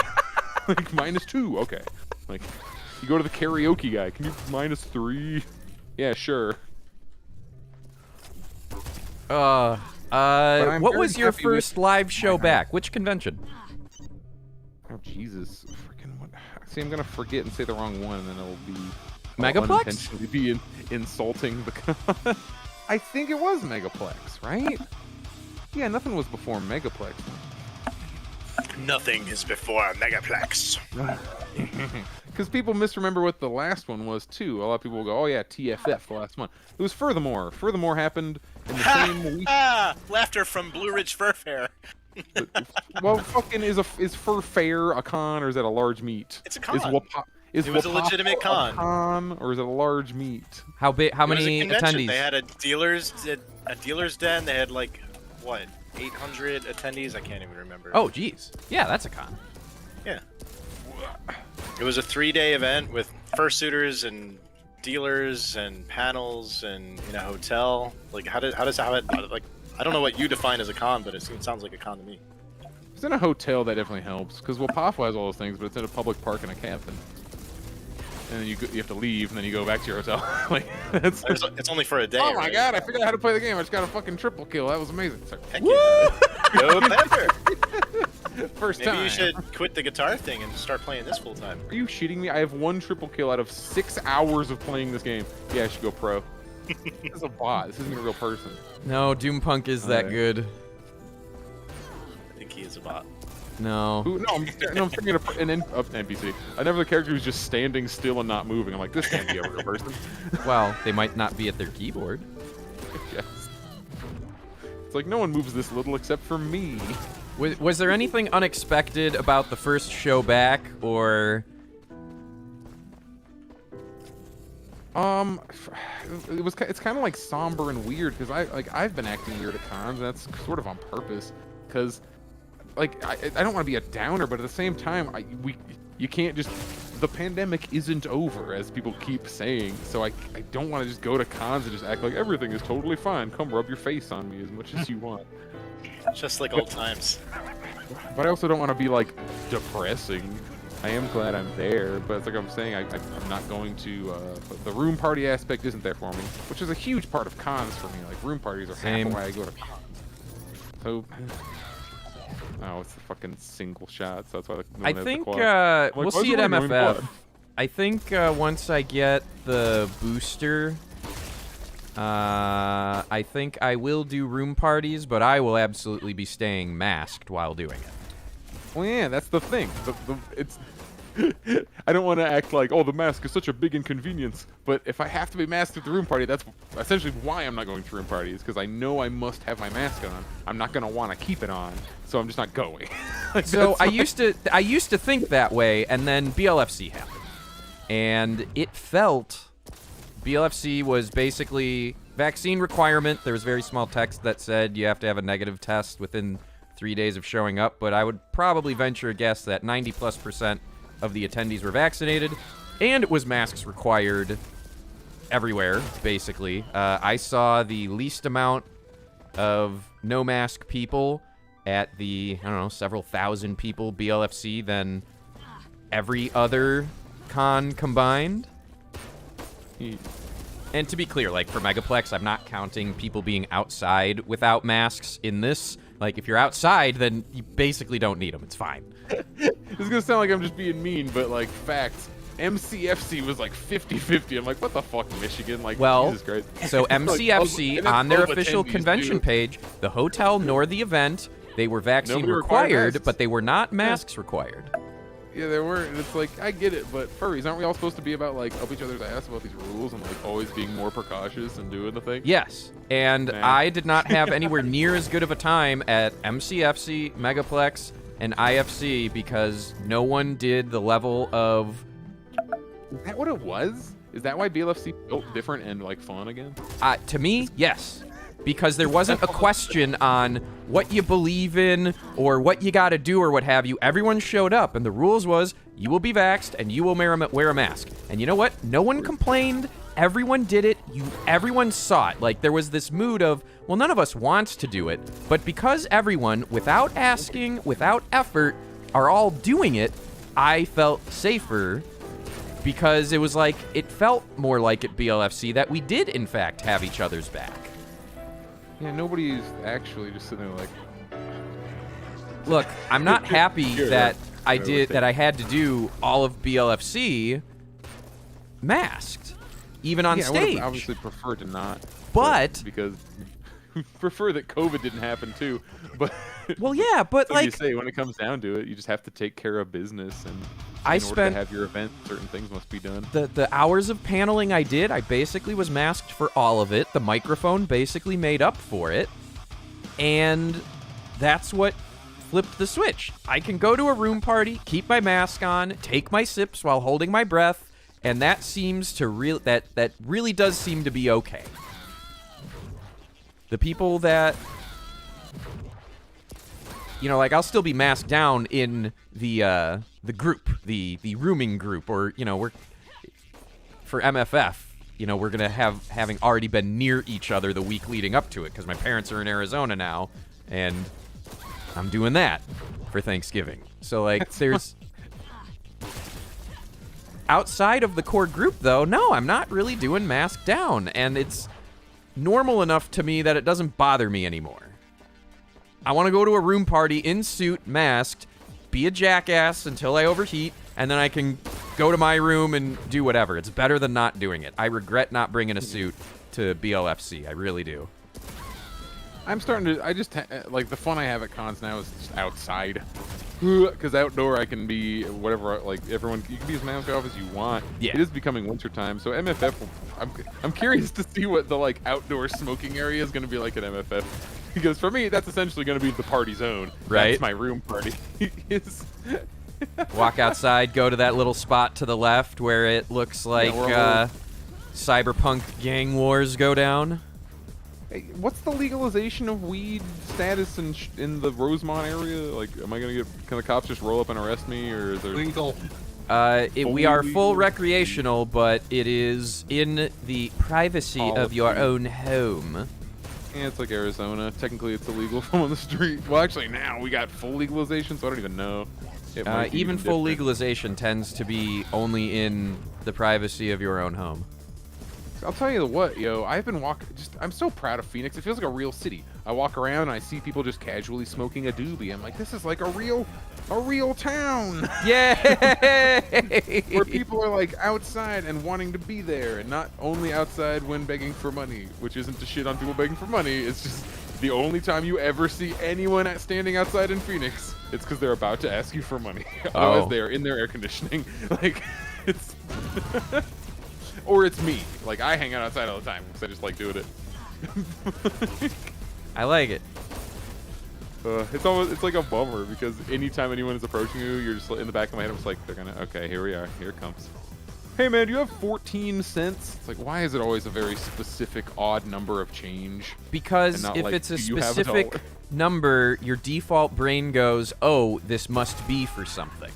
Like -2. Okay. Like, you go to the karaoke guy. Can you -3? Yeah, sure. I'm what very was your happy with first live show my back? Which convention? Oh Jesus! Freaking what? See, I'm gonna forget and say the wrong one, and then it'll be Megaplex? unintentionally be insulting the. I think it was Megaplex, right? Yeah, nothing was before Megaplex. Nothing is before a Megaplex. Because people misremember what the last one was too. A lot of people will go, "Oh yeah, TFF, the last one." It was Furthermore. Furthermore happened in the same week. Laughter from Blue Ridge Fur Fair. Well, fucking is Fur Fair a con or is that a large meat? It's a con. Is It was a Wapapo legitimate con. a con or is it a large meat? How big? How It was a many convention. attendees? They had a dealer's den. They had like what, 800 attendees? I can't even remember. Oh, geez. Yeah, that's a con. Yeah. It was a 3-day event with fursuiters and dealers and panels and in a hotel. Like, how it like? I don't know what you define as a con, but it sounds like a con to me. If it's in a hotel, that definitely helps. Because Wapapo has all those things, but it's in a public park in a cabin. And then you have to leave, and then you go back to your hotel. Like, that's... It's only for a day. Oh my right? god, I figured out how to play the game. I just got a fucking triple kill. That was amazing. Sorry. Heck yeah. Go Pepper. First Maybe time. you should quit the guitar thing and start playing this full time. Are you shitting me? I have 1 triple kill out of 6 hours of playing this game. Yeah, I should go pro. This is a bot. This isn't a real person. No, Doompunk is that good. I think he is a bot. No. Ooh, no, I'm thinking of an NPC. I never the character who's just standing still and not moving. I'm like, this can't be a real person. Well, they might not be at their keyboard. Yes. It's like no one moves this little except for me. Was there anything unexpected about the first show back, or? It's kind of like somber and weird because I've been acting weird at cons, and that's sort of on purpose because like I don't want to be a downer, but at the same time you can't just, the pandemic isn't over as people keep saying, so I don't want to just go to cons and just act like everything is totally fine. Come rub your face on me as much as you want. Just like old times. But I also don't want to be like depressing. I am glad I'm there, but it's like I'm saying, I'm not going to. The room party aspect isn't there for me, which is a huge part of cons for me. Like room parties are Same. half why I go to cons. So, oh, it's the fucking single shot. So that's why. No I one has the think quad. Like, we'll why is see at everyone doing MFF. quad? I think once I get the booster, I think I will do room parties, but I will absolutely be staying masked while doing it. Well, yeah, that's the thing. It's. I don't want to act like, oh, the mask is such a big inconvenience, but if I have to be masked at the room party, that's essentially why I'm not going to room parties, because I know I must have my mask on. I'm not going to want to keep it on, so I'm just not going. Like, So that's I used to think that way, and then BLFC happened, and it felt BLFC was basically vaccine requirement. There was very small text that said you have to have a negative test within 3 days of showing up, but I would probably venture a guess that 90+% of the attendees were vaccinated, and it was masks required everywhere, basically. I saw the least amount of no mask people at the, I don't know, several thousand people BLFC than every other con combined. And to be clear, like for Megaplex, I'm not counting people being outside without masks in this. Like, if you're outside, then you basically don't need them. It's fine. This is gonna sound like I'm just being mean, but like facts. MCFC was like 50-50. I'm like, what the fuck, Michigan? Like, Well, Jesus Christ. so MCFC, on their official attendees, convention too. page, the hotel nor the event, they were vaccine Nobody required required, masks. but they were not masks required. Yeah, there were, and it's like, I get it, but furries, aren't we all supposed to be about, like, up each other's ass about these rules and, like, always being more precautious and doing the thing? Yes, and Man. I did not have anywhere near as good of a time at MCFC, Megaplex, and IFC because no one did the level of... Is that what it was? Is that why BLFC felt different and, like, fun again? To me, yes. Because there wasn't a question on what you believe in or what you gotta do or what have you. Everyone showed up, and the rules was you will be vaxxed and you will wear a mask. And you know what? No one complained. Everyone did it. Everyone saw it. Like, there was this mood of, well, none of us wants to do it. But because everyone, without asking, without effort, are all doing it, I felt safer. Because it was like, it felt more like at BLFC that we did, in fact, have each other's back. Yeah, nobody's actually just sitting there like... Look, I'm not happy Sure, that I yeah, I had to do all of BLFC masked. even on yeah, I would stage. have obviously preferred to not. But because prefer that COVID didn't happen too. But well, yeah, but like you like say, when it comes down to it, you just have to take care of business, and I in order spent to have your event, certain things must be done. the hours of paneling I did, I basically was masked for all of it. The microphone basically made up for it. And that's what flipped the switch. I can go to a room party, keep my mask on, take my sips while holding my breath, and that seems to that really does seem to be okay. The people that, you know, like I'll still be masked down in the group, the rooming group, or you know, we're for MFF. You know, we're gonna having already been near each other the week leading up to it because my parents are in Arizona now, and I'm doing that for Thanksgiving. So like, there's outside of the core group though. No, I'm not really doing mask down, and it's normal enough to me that it doesn't bother me anymore. I want to go to a room party in suit, masked, be a jackass until I overheat, and then I can go to my room and do whatever. It's better than not doing it. I regret not bringing a suit to BLFC. I really do. I'm starting to. I just like the fun I have at cons now is just outside, because outdoor I can be whatever. Like everyone, you can be as masked off as you want. Yeah. It is becoming wintertime, so MFF. I'm curious to see what the like outdoor smoking area is going to be like at MFF, because for me that's essentially going to be the party zone. Right. That's my room party. It's Walk outside, go to that little spot to the left where it looks like we're cyberpunk gang wars go down. Hey, what's the legalization of weed status in the Rosemont area? Like, can the cops just roll up and arrest me, or is there? Legal. We are full recreational, but it is in the privacy of your own home. Yeah, it's like Arizona. Technically, it's illegal from on the street. Well, actually, now we got full legalization, so I don't even know. It might be Even full different. legalization tends to be only in the privacy of your own home. I'll tell you what, yo, I've been walking. I'm so proud of Phoenix. It feels like a real city. I walk around and I see people just casually smoking a doobie. I'm like, this is like a real town. Yay! Where people are like outside and wanting to be there, and not only outside when begging for money, which isn't to shit on people begging for money. It's just the only time you ever see anyone standing outside in Phoenix. It's because they're about to ask you for money. Otherwise, they are in their air conditioning. Like, it's. Or it's me. Like, I hang out outside all the time because I just like doing it. I like it. It's like a bummer because anytime anyone is approaching you, you're just in the back of my head, I'm just like, they're gonna, okay, here we are, here it comes. Hey man, do you have 14 cents? It's like, why is it always a very specific odd number of change? Because not if like, it's a do you have specific $1? number, your default brain goes, oh, this must be for something.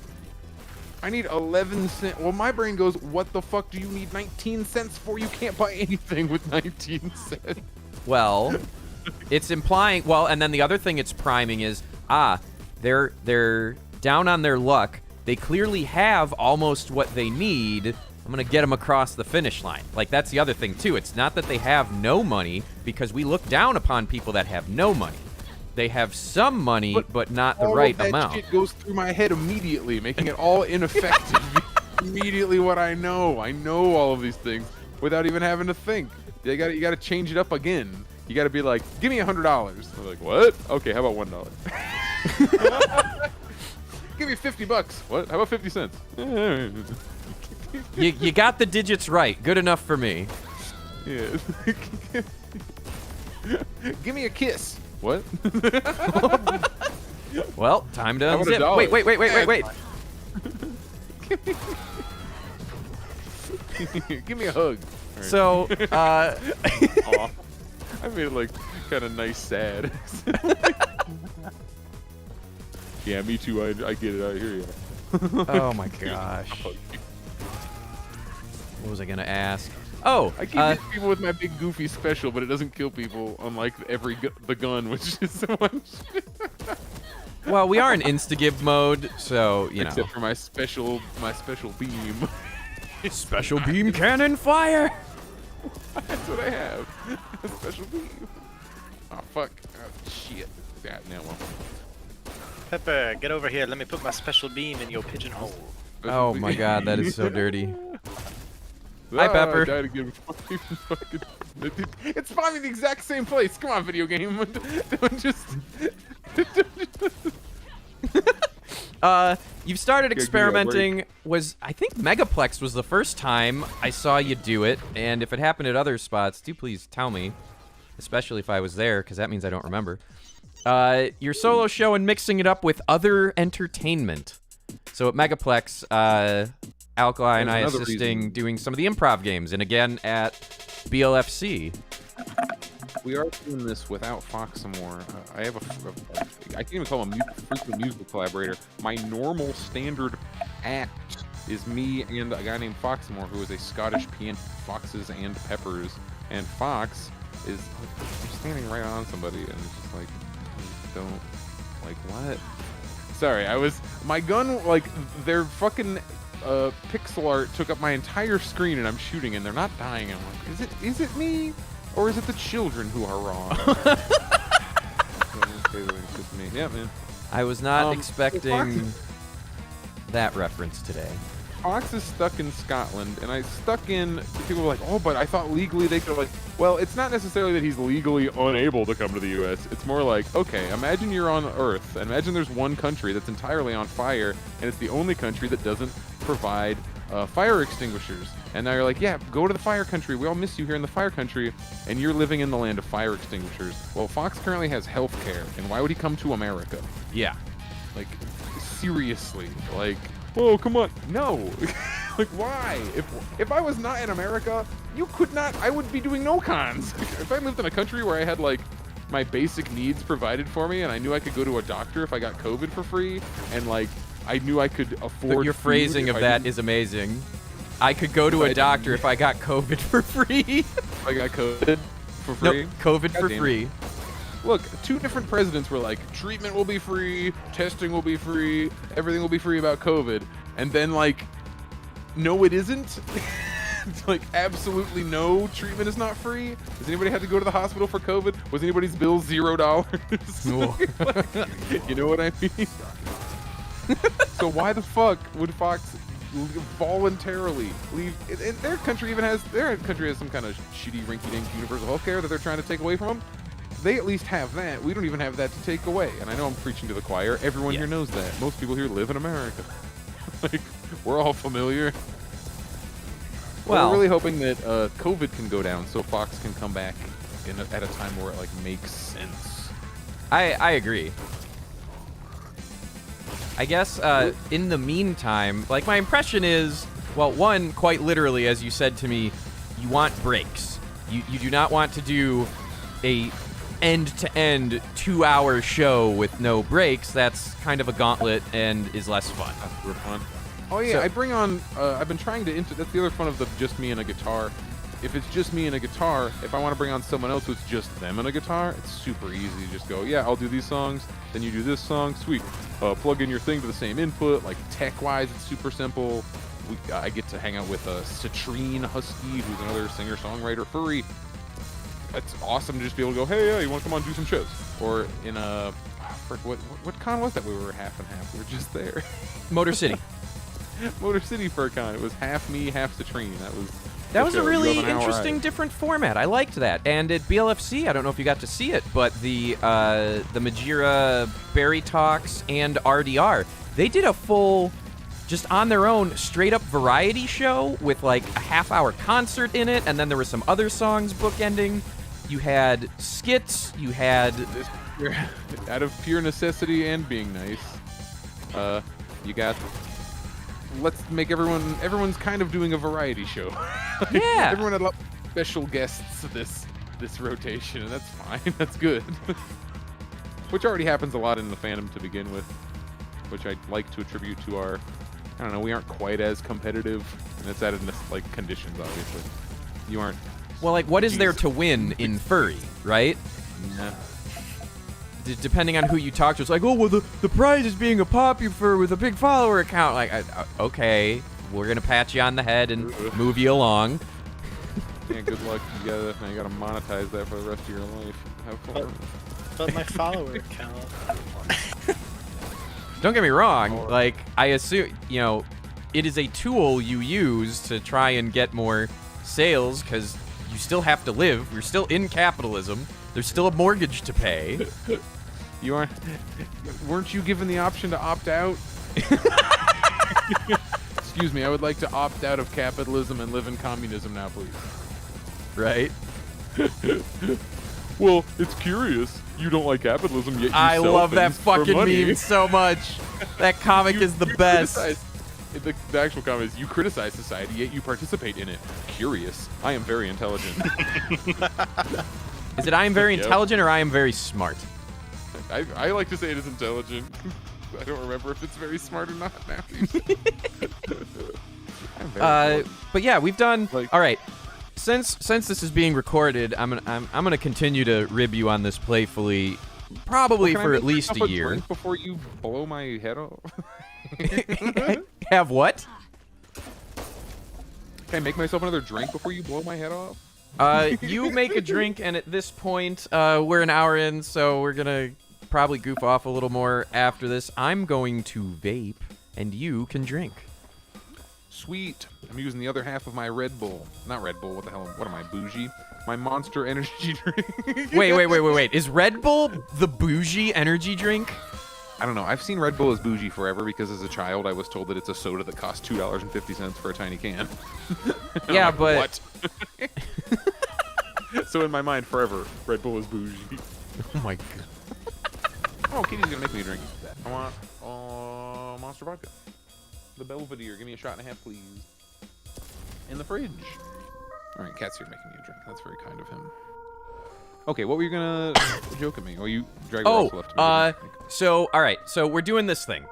I need 11 cents. Well, my brain goes, what the fuck do you need 19 cents for? You can't buy anything with 19 cents. Well, it's implying, well, and then the other thing it's priming is, they're down on their luck. They clearly have almost what they need. I'm going to get them across the finish line. Like, that's the other thing, too. It's not that they have no money, because we look down upon people that have no money. They have some money, but not the right all of that amount. Shit goes through my head immediately, making it all ineffective. Immediately what I know. I know all of these things without even having to think. You gotta change it up again. You gotta be like, give me $100. I'm like, what? Okay, how about $1? Give me $50. What? How about 50 cents? You got the digits right. Good enough for me. Yeah. Give me a kiss. What? Well, time to How about unzip. $1? Wait. Give me a hug. All right. So, Aw. I made it like kind of nice sad. Yeah, me too. I get it. I hear you. oh my gosh. What was I gonna ask? Oh, I keep hitting people with my big goofy special, but it doesn't kill people, unlike the gun, which is so much. well, we are in insta-give mode, so you know. Except for my special beam. Special beam cannon fire. That's what I have. A special beam. Oh fuck. Oh shit. That now. Pepper, get over here. Let me put my special beam in your pigeonhole. Oh my god, that is so dirty. Hi, Pepper. I died again. It's finally the exact same place. Come on, video game. Don't just. You've started give me a break. experimenting. I think Megaplex was the first time I saw you do it, and if it happened at other spots, do please tell me, especially if I was there, because that means I don't remember. Your solo show and mixing it up with other entertainment. So at Megaplex, Alkali and I There's another assisting reason. doing some of the improv games, and again at BLFC. We are doing this without Foxamore. I have I can't even call him a frequent musical collaborator. My normal standard act is me and a guy named Foxamore, who is a Scottish pianist, Foxes and Peppers. And Fox is standing right on somebody, and it's just like, don't, like, what? Sorry, my gun, like, their fucking pixel art took up my entire screen, and I'm shooting, and they're not dying. I'm like, is it me? Or is it the children who are wrong? It's just me. Yeah, man. I was not expecting that reference today. Fox is stuck in Scotland, and people were like, oh, but I thought legally they could, like, well, it's not necessarily that he's legally unable to come to the U.S. It's more like, okay, imagine you're on Earth, and imagine there's one country that's entirely on fire, and it's the only country that doesn't provide fire extinguishers. And now you're like, yeah, go to the fire country. We all miss you here in the fire country, and you're living in the land of fire extinguishers. Well, Fox currently has health care, and why would he come to America? Yeah. Like, seriously, like, whoa, come on, no. Like, why? If I was not in America, you could not, I would be doing no cons. If I lived in a country where I had, like, my basic needs provided for me, and I knew I could go to a doctor if I got COVID for free, and, like, I knew I could afford Your phrasing of that is amazing. I could go to a doctor if I got COVID for free. If I got COVID for free? Nope, COVID God for damn free. it. Look, 2 different presidents were like, treatment will be free, testing will be free, everything will be free about COVID. And then, like, no, it isn't. It's like, absolutely no, treatment is not free. Does anybody have to go to the hospital for COVID? Was anybody's bill $0? Like, you know what I mean? So why the fuck would Fox voluntarily leave? And their country has some kind of shitty rinky-dink universal healthcare that they're trying to take away from them. They at least have that. We don't even have that to take away. And I know I'm preaching to the choir. Everyone here knows that. Most people here live in America. Like, we're all familiar. Well, we're really hoping that COVID can go down so Fox can come back at a time where it, like, makes sense. I agree. I guess in the meantime, like, my impression is, well, one, quite literally, as you said to me, you want breaks. You do not want to do a end-to-end 2-hour show with no breaks. That's kind of a gauntlet and is less fun. That's super fun. Oh yeah, So- I bring on. I've been trying to. That's the other fun of the just me and a guitar. If it's just me and a guitar, if I want to bring on someone else who's just them and a guitar, it's super easy. You just go, yeah, I'll do these songs, then you do this song, sweet. Plug in your thing to the same input. Like, tech-wise, it's super simple. I get to hang out with Citrine Husky, who's another singer-songwriter, Furry. It's awesome to just be able to go, hey, yeah, you want to come on and do some shows? Or in a, what con was that we were half and half? We were just there. Motor City. Motor City Fur Con. It was half me, half Citrine. That was a show. You really have an hour interesting, ride. different format. I liked that. And at BLFC, I don't know if you got to see it, but the Majira Berry Talks and RDR, they did a full, just on their own, straight-up variety show with, like, a half-hour concert in it, and then there were some other songs bookending. You had skits, you had... Out of pure necessity and being nice, you got... Let's make everyone's kind of doing a variety show. Like, Yeah. Everyone had special guests this rotation, and that's fine. That's good. Which already happens a lot in the fandom to begin with, which I'd like to attribute to our, I don't know, we aren't quite as competitive, and it's added like conditions, obviously. You aren't. Well, like, what is there to win in Furry, right? Nah. Depending on who you talk to, it's like, oh, well, the prize is being a popular with a big follower account. Like, okay, we're gonna pat you on the head and move you along. Yeah, good luck. You gotta monetize that for the rest of your life. Have fun. But my follower account. Don't get me wrong. Like, I assume, it is a tool you use to try and get more sales because you still have to live. We're still in capitalism. There's still a mortgage to pay. Weren't you given the option to opt out? Excuse me, I would like to opt out of capitalism and live in communism now, please. Right? Well, it's curious. You don't like capitalism, yet you I sell love that things for fucking money. meme so much. That comic is the best. The actual comment is, you criticize society, yet you participate in it. Curious. I am very intelligent. Is it I am very Yep. intelligent or I am very smart? I like to say it is intelligent. I don't remember if it's very smart or not now. I'm very intelligent. But yeah, we've done. Like- All right. Since this is being recorded, I'm gonna continue to rib you on this playfully, probably Can I for make at least myself a year. drink before you blow my head off? Have what? Can I make myself another drink before you blow my head off? You make a drink, and at this point, we're an hour in, so we're gonna probably goof off a little more after this. I'm going to vape, and you can drink. Sweet. I'm using the other half of my Red Bull. Not Red Bull, what the hell? What am I, bougie? My Monster Energy drink. Wait. Is Red Bull the bougie energy drink? I don't know. I've seen Red Bull as bougie forever because as a child I was told that it's a soda that costs $2.50 for a tiny can. Yeah, I'm like, but what? So in my mind, forever, Red Bull is bougie. oh my god. Oh, Kitty's gonna make me a drink. I want Monster Vodka. The Belvedere. Give me a shot and a half, please. In the fridge. All right, Cat's here making me a drink. That's very kind of him. Okay, what were you gonna joke at me? Or you drag left to me? So all right, so we're doing this thing.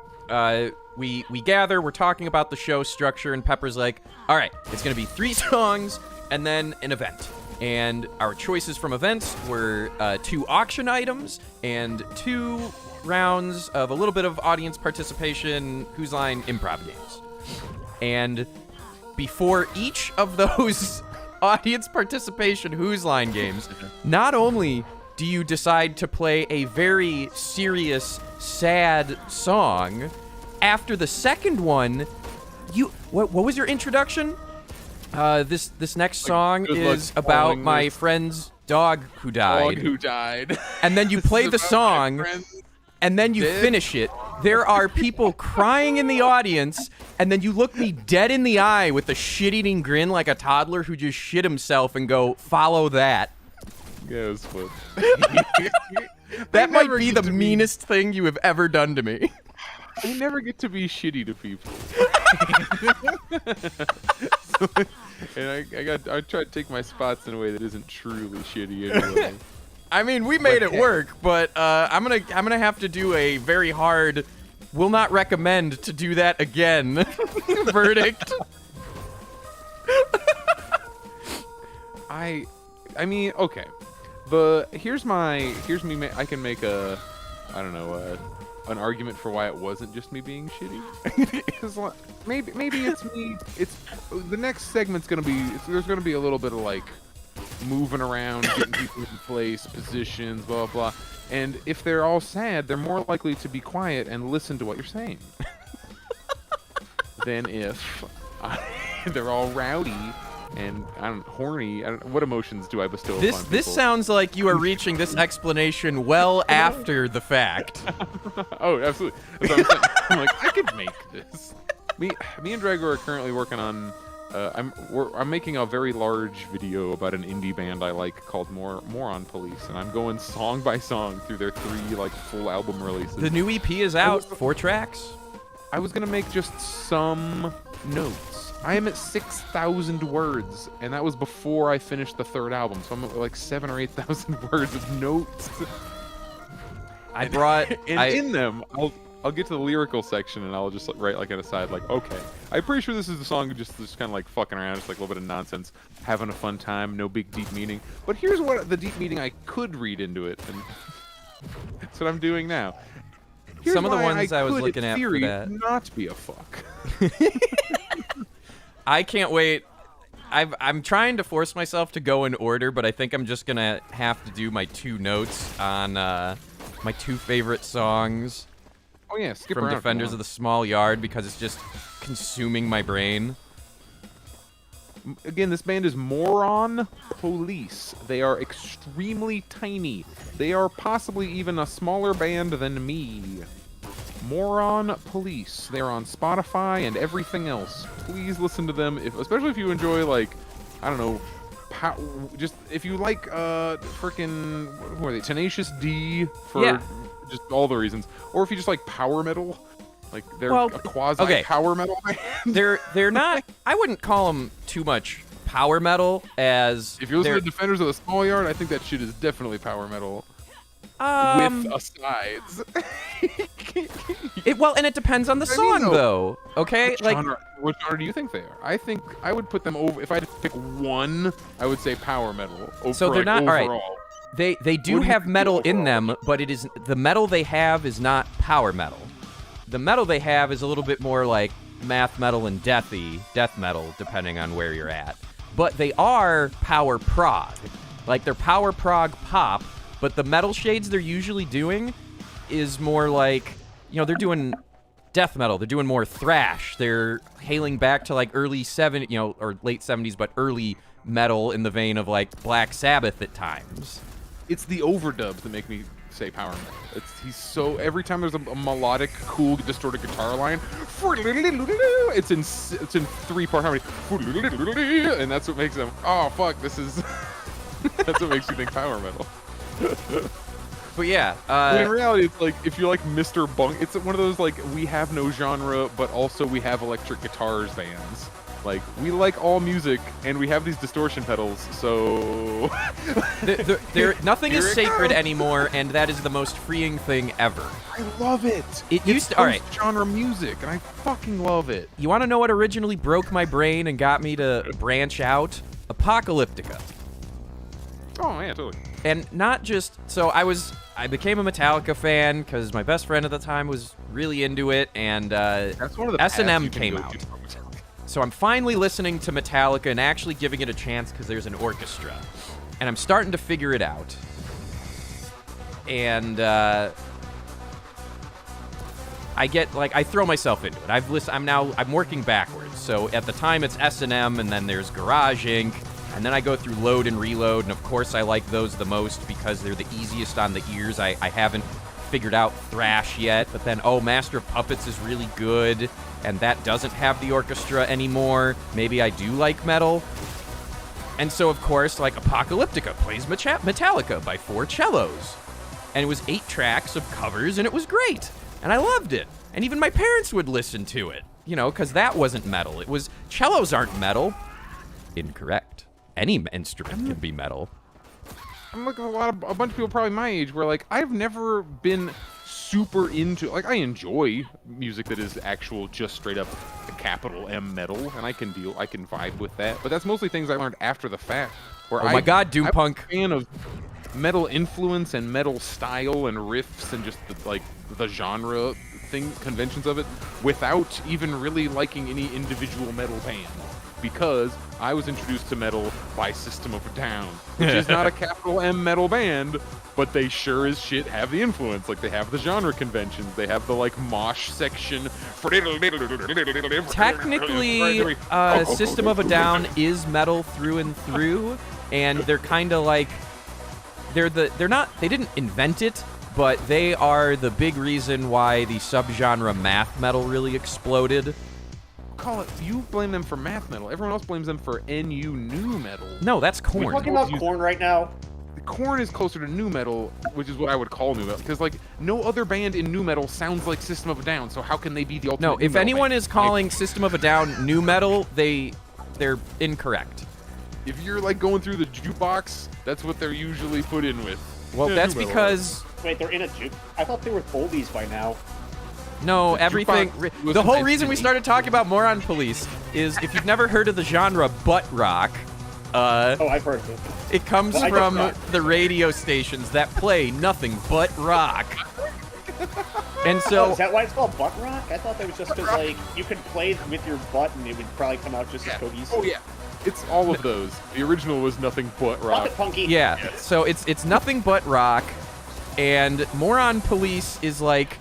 We gather, we're talking about the show structure, and Pepper's like, all right, it's gonna be 3 songs and then an event. And our choices from events were 2 auction items and 2 rounds of a little bit of audience participation, Whose Line improv games. And before each of those audience participation Whose Line games, not only do you decide to play a very serious, sad song, after the second one, what was your introduction? This next song good luck is about following my this. friend's dog who died. Dog who died. And then you This play is the about my song, friend's and then you dead. finish it. There are people crying in the audience, and then you look me dead in the eye with a shit-eating grin like a toddler who just shit himself and go, follow that. Yeah, it was fun. That might never be get the to be- meanest thing you have ever done to me. I never get to be shitty to people. And I try to take my spots in a way that isn't truly shitty anyway. I mean, we made it work, but I'm gonna have to do a very hard, will not recommend to do that again verdict. I mean, okay. Here's me. I can make a, I don't know, an argument for why it wasn't just me being shitty. It's like, maybe it's me. It's the next segment's gonna be. There's gonna be a little bit of like moving around, getting people in place, positions, blah blah. And if they're all sad, they're more likely to be quiet and listen to what you're saying than if they're all rowdy and horny. What emotions do I bestow upon people? This sounds like you are reaching this explanation well after the fact. Oh, absolutely. That's what I'm saying. I'm like, I could make this. Me and Drago are currently working on. I'm making a very large video about an indie band I like called Moron Police, and I'm going song by song through their 3 like full album releases. The new EP is out, 4 tracks. I was gonna make just some notes. I am at 6,000 words, and that was before I finished the 3rd album. So I'm at like 7,000 or 8,000 words of notes. I brought In them, I'll get to the lyrical section and I'll just like, write like an aside, like, okay, I'm pretty sure this is the song just kind of like fucking around, just like a little bit of nonsense, having a fun time, no big deep meaning. But here's what the deep meaning I could read into it, and that's what I'm doing now. Here's Some of the why ones I was could, looking in at for theory, that. not be a fuck. I can't wait. I'm trying to force myself to go in order, but I think I'm just gonna have to do my 2 notes on my 2 favorite songs Oh yeah, skip from around. Defenders of the Small Yard, because it's just consuming my brain. Again, this band is Moron Police. They are extremely tiny. They are possibly even a smaller band than me. Moron Police. They're on Spotify and everything else. Please listen to them, especially if you enjoy, like, I don't know, just if you like freaking, who are they? Tenacious D for just all the reasons, or if you just like power metal. Like they're a quasi power metal band. They're not. I wouldn't call them too much power metal. As if you're listening to Defenders of the Small Yard, I think that shit is definitely power metal. With asides. And it depends on the song, though. Okay, what genre do you think they are? I think I would put them over. If I had to pick one, I would say power metal. So they're not overall. all right. They do have metal in them, but it is the metal they have is not power metal. The metal they have is a little bit more like math metal and death metal, depending on where you're at. But they are power prog. Like, they're power prog pop, but the metal shades they're usually doing is more like, they're doing death metal. They're doing more thrash. They're hailing back to, like, early 70s, or late 70s, but early metal in the vein of, like, Black Sabbath at times. It's the overdubs that make me say power metal. He's so, every time there's a melodic, cool, distorted guitar line, it's in 3-part harmony, and that's what makes them. Oh fuck, this is. That's what makes you think power metal. But yeah, in reality, it's like if you're like Mr. Bunk, it's one of those like we have no genre, but also we have electric guitars bands. Like, we like all music, and we have these distortion pedals, so... Nothing is sacred anymore, and that is the most freeing thing ever. I love it! It's genre music, and I fucking love it. You want to know what originally broke my brain and got me to branch out? Apocalyptica. Oh, yeah, totally. And not just... So I became a Metallica fan, because my best friend at the time was really into it, and that's one of the S&M came out. So I'm finally listening to Metallica and actually giving it a chance because there's an orchestra. And I'm starting to figure it out. And I throw myself into it. I'm working backwards. So at the time it's S&M, and then there's Garage Inc., and then I go through Load and Reload, and of course I like those the most because they're the easiest on the ears. I haven't figured out thrash yet, but then, Master of Puppets is really good, and that doesn't have the orchestra anymore. Maybe I do like metal. And so, of course, like, Apocalyptica plays Metallica by 4 cellos. And it was 8 tracks of covers, and it was great. And I loved it. And even my parents would listen to it, because that wasn't metal. It was, cellos aren't metal. Incorrect. Any instrument can be metal. I'm looking at a bunch of people probably my age where, like, I've never been super into, like, I enjoy music that is actual, just straight up capital M metal, and I can vibe with that. But that's mostly things I learned after the fact. Where my God, Doom Punk. I'm a fan of metal influence and metal style and riffs and just the genre conventions of it, without even really liking any individual metal band. Because I was introduced to metal by System of a Down, which is not a capital M metal band, but they sure as shit have the influence. Like, they have the genre conventions, they have the, like, mosh section. Technically, System of a Down is metal through and through, and they're kind of like, they didn't invent it, but they are the big reason why the subgenre math metal really exploded. You blame them for math metal. Everyone else blames them for NU new metal. No, that's Korn. We're talking about Korn right now. Korn is closer to nu metal, which is what I would call nu metal, because, like, no other band in nu metal sounds like System of a Down. So how can they be the ultimate? No, if anyone is calling System of a Down nu metal, they're incorrect. If you're, like, going through the jukebox, that's what they're usually put in with. Well, that's because. Wait, they're in a juke. I thought they were oldies by now. No, everything. The whole reason we started talking about Moron Police is if you've never heard of the genre butt rock. I've heard of it. It comes from the radio stations that play nothing but rock. And so. Is that why it's called butt rock? I thought that was just because, like, you could play with your butt and it would probably come out just as cohesive. Oh yeah, it's all of those. The original was nothing but rock. Rocket Punky. Yeah. So it's nothing but rock, and Moron Police is like.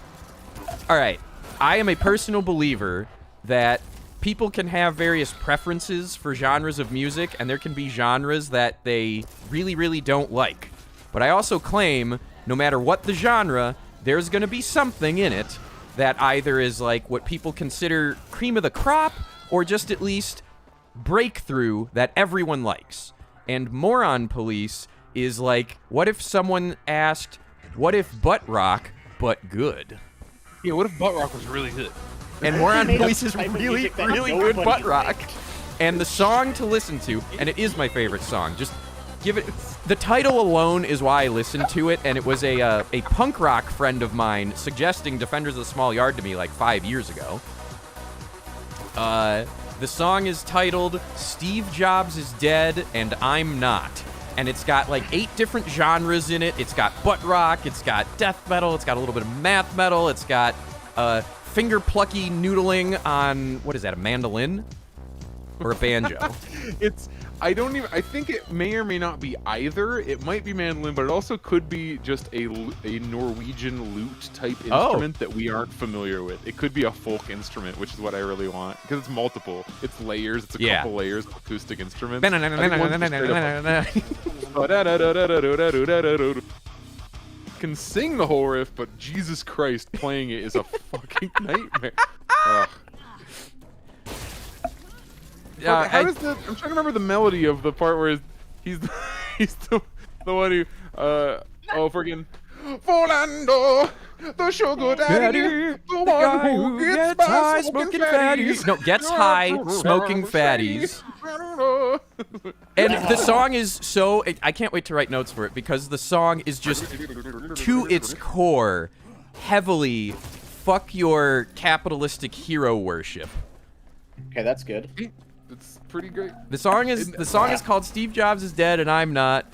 All right, I am a personal believer that people can have various preferences for genres of music, and there can be genres that they really, really don't like. But I also claim, no matter what the genre, there's going to be something in it that either is like what people consider cream of the crop, or just at least breakthrough that everyone likes. And Moron Police is like, what if someone asked, what if butt rock, but good? Yeah, what if butt rock was really good? And Moron Made up Police is type of really, music that really good nobody butt rock. liked. And the song to listen to, and it is my favorite song, just give it... The title alone is why I listened to it, and it was a punk rock friend of mine suggesting Defenders of the Small Yard to me like 5 years ago. The song is titled Steve Jobs is Dead and I'm Not. And it's got like 8 different genres in it. It's got butt rock, it's got death metal, it's got a little bit of math metal, it's got finger plucky noodling on, what is that, a mandolin? Or a banjo? I think it may or may not be either. It might be mandolin, but it also could be just a Norwegian lute type instrument that we aren't familiar with. It could be a folk instrument, which is what I really want, because it's multiple. It's layers. It's a couple layers of acoustic instruments. Can sing the whole riff, but Jesus Christ, playing it is a fucking nightmare. Ugh. I'm trying to remember the melody of the part where he's the one who friggin' Volando, the sugar daddy, the one who gets high smoking fatties. No, gets high smoking fatties. And the song is so... I can't wait to write notes for it, because the song is just, to its core, heavily fuck your capitalistic hero worship. Okay, that's good. It's pretty great. The song is called Steve Jobs is Dead and I'm Not.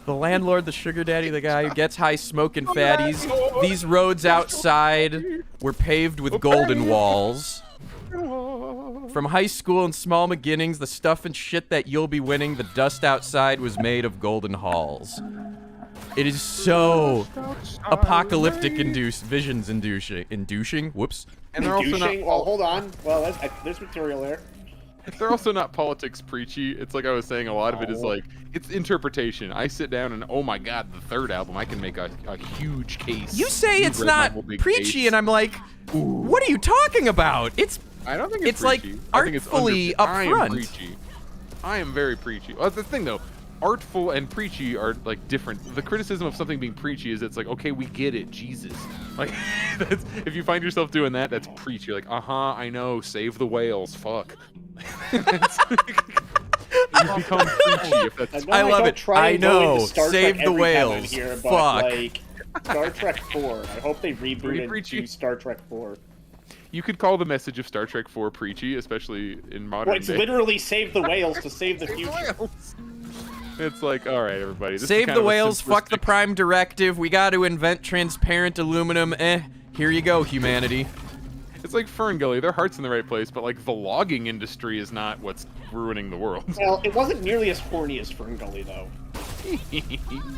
The landlord, the sugar daddy, the guy who gets high smoking fatties. These roads outside were paved with golden walls. From high school and small beginnings, the stuff and shit that you'll be winning, the dust outside was made of golden halls. It is so apocalyptic visions inducing. Whoops. And they're also not. Well, hold on. Well, there's material there. They're also not politics preachy. It's like I was saying, a lot of it is like, it's interpretation. I sit down and, oh my god, the third album, I can make a huge case. You say it's not preachy, case. and I'm like, what are you talking about? I don't think it's preachy. like I think it's artfully upfront. I am preachy. I am very preachy. Well, that's the thing, though. Artful and preachy are like different. The criticism of something being preachy is it's like, okay, we get it, Jesus. Like, if you find yourself doing that, that's preachy. You're like, I know, save the whales, fuck. You become preachy if that's. I love it. I know, save the whales. Here, but, fuck. Like, Star Trek 4. I hope they reboot it to Star Trek 4. You could call the message of Star Trek 4 preachy, especially in modern Well, it's day. literally save the whales to save the future. It's like, all right, everybody. This Save is kind the of a whales, fuck the simplistic- Prime Directive, we got to invent transparent aluminum, here you go, humanity. It's like Fern Gully. Their heart's in the right place, but like the logging industry is not what's ruining the world. Well, it wasn't nearly as horny as Fern Gully, though.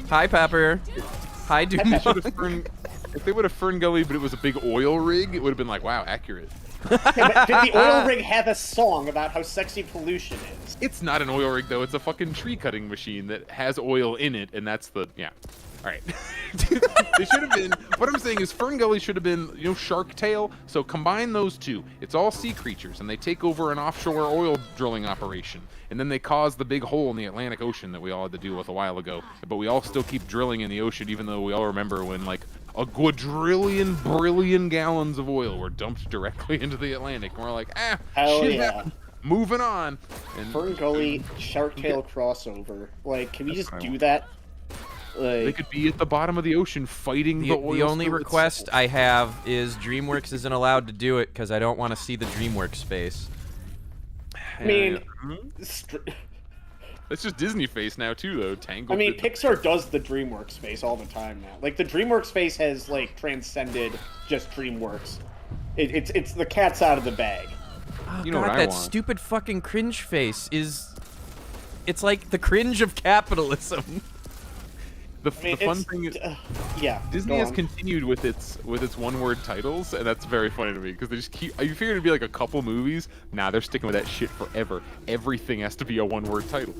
Hi, Pepper. Hi, DooM. If they would have Fern Gully, but it was a big oil rig, it would have been like, wow, accurate. Yeah, but did the oil rig have a song about how sexy pollution is? It's not an oil rig, though. It's a fucking tree cutting machine that has oil in it, and that's the, yeah. All right. They should have been, what I'm saying is Fern Gully should have been, Shark Tale. So combine those two. It's all sea creatures, and they take over an offshore oil drilling operation. And then they cause the big hole in the Atlantic Ocean that we all had to deal with a while ago. But we all still keep drilling in the ocean, even though we all remember when, like, a quadrillion gallons of oil were dumped directly into the Atlantic. And we're like, Hell shit yeah. happened. Moving on. And Fern Gully Shark Tale crossover. Like, can we just do that? they Like, could be at the bottom of the ocean fighting the oil. The only spill request itself. I have is DreamWorks isn't allowed to do it because I don't want to see the DreamWorks space. I mean, It's just Disney face now too, though. Tangled. I mean, with Pixar does the DreamWorks space all the time now. Like, the DreamWorks space has, like, transcended just DreamWorks. It's the cat's out of the bag. Oh, You know God, what I that want. stupid fucking cringe face is... It's like the cringe of capitalism. The fun it's, thing is, yeah. Disney go has on. continued with its one-word titles, and that's very funny to me because they just keep. You figured it'd be like a couple movies. Nah, they're sticking with that shit forever. Everything has to be a one-word title.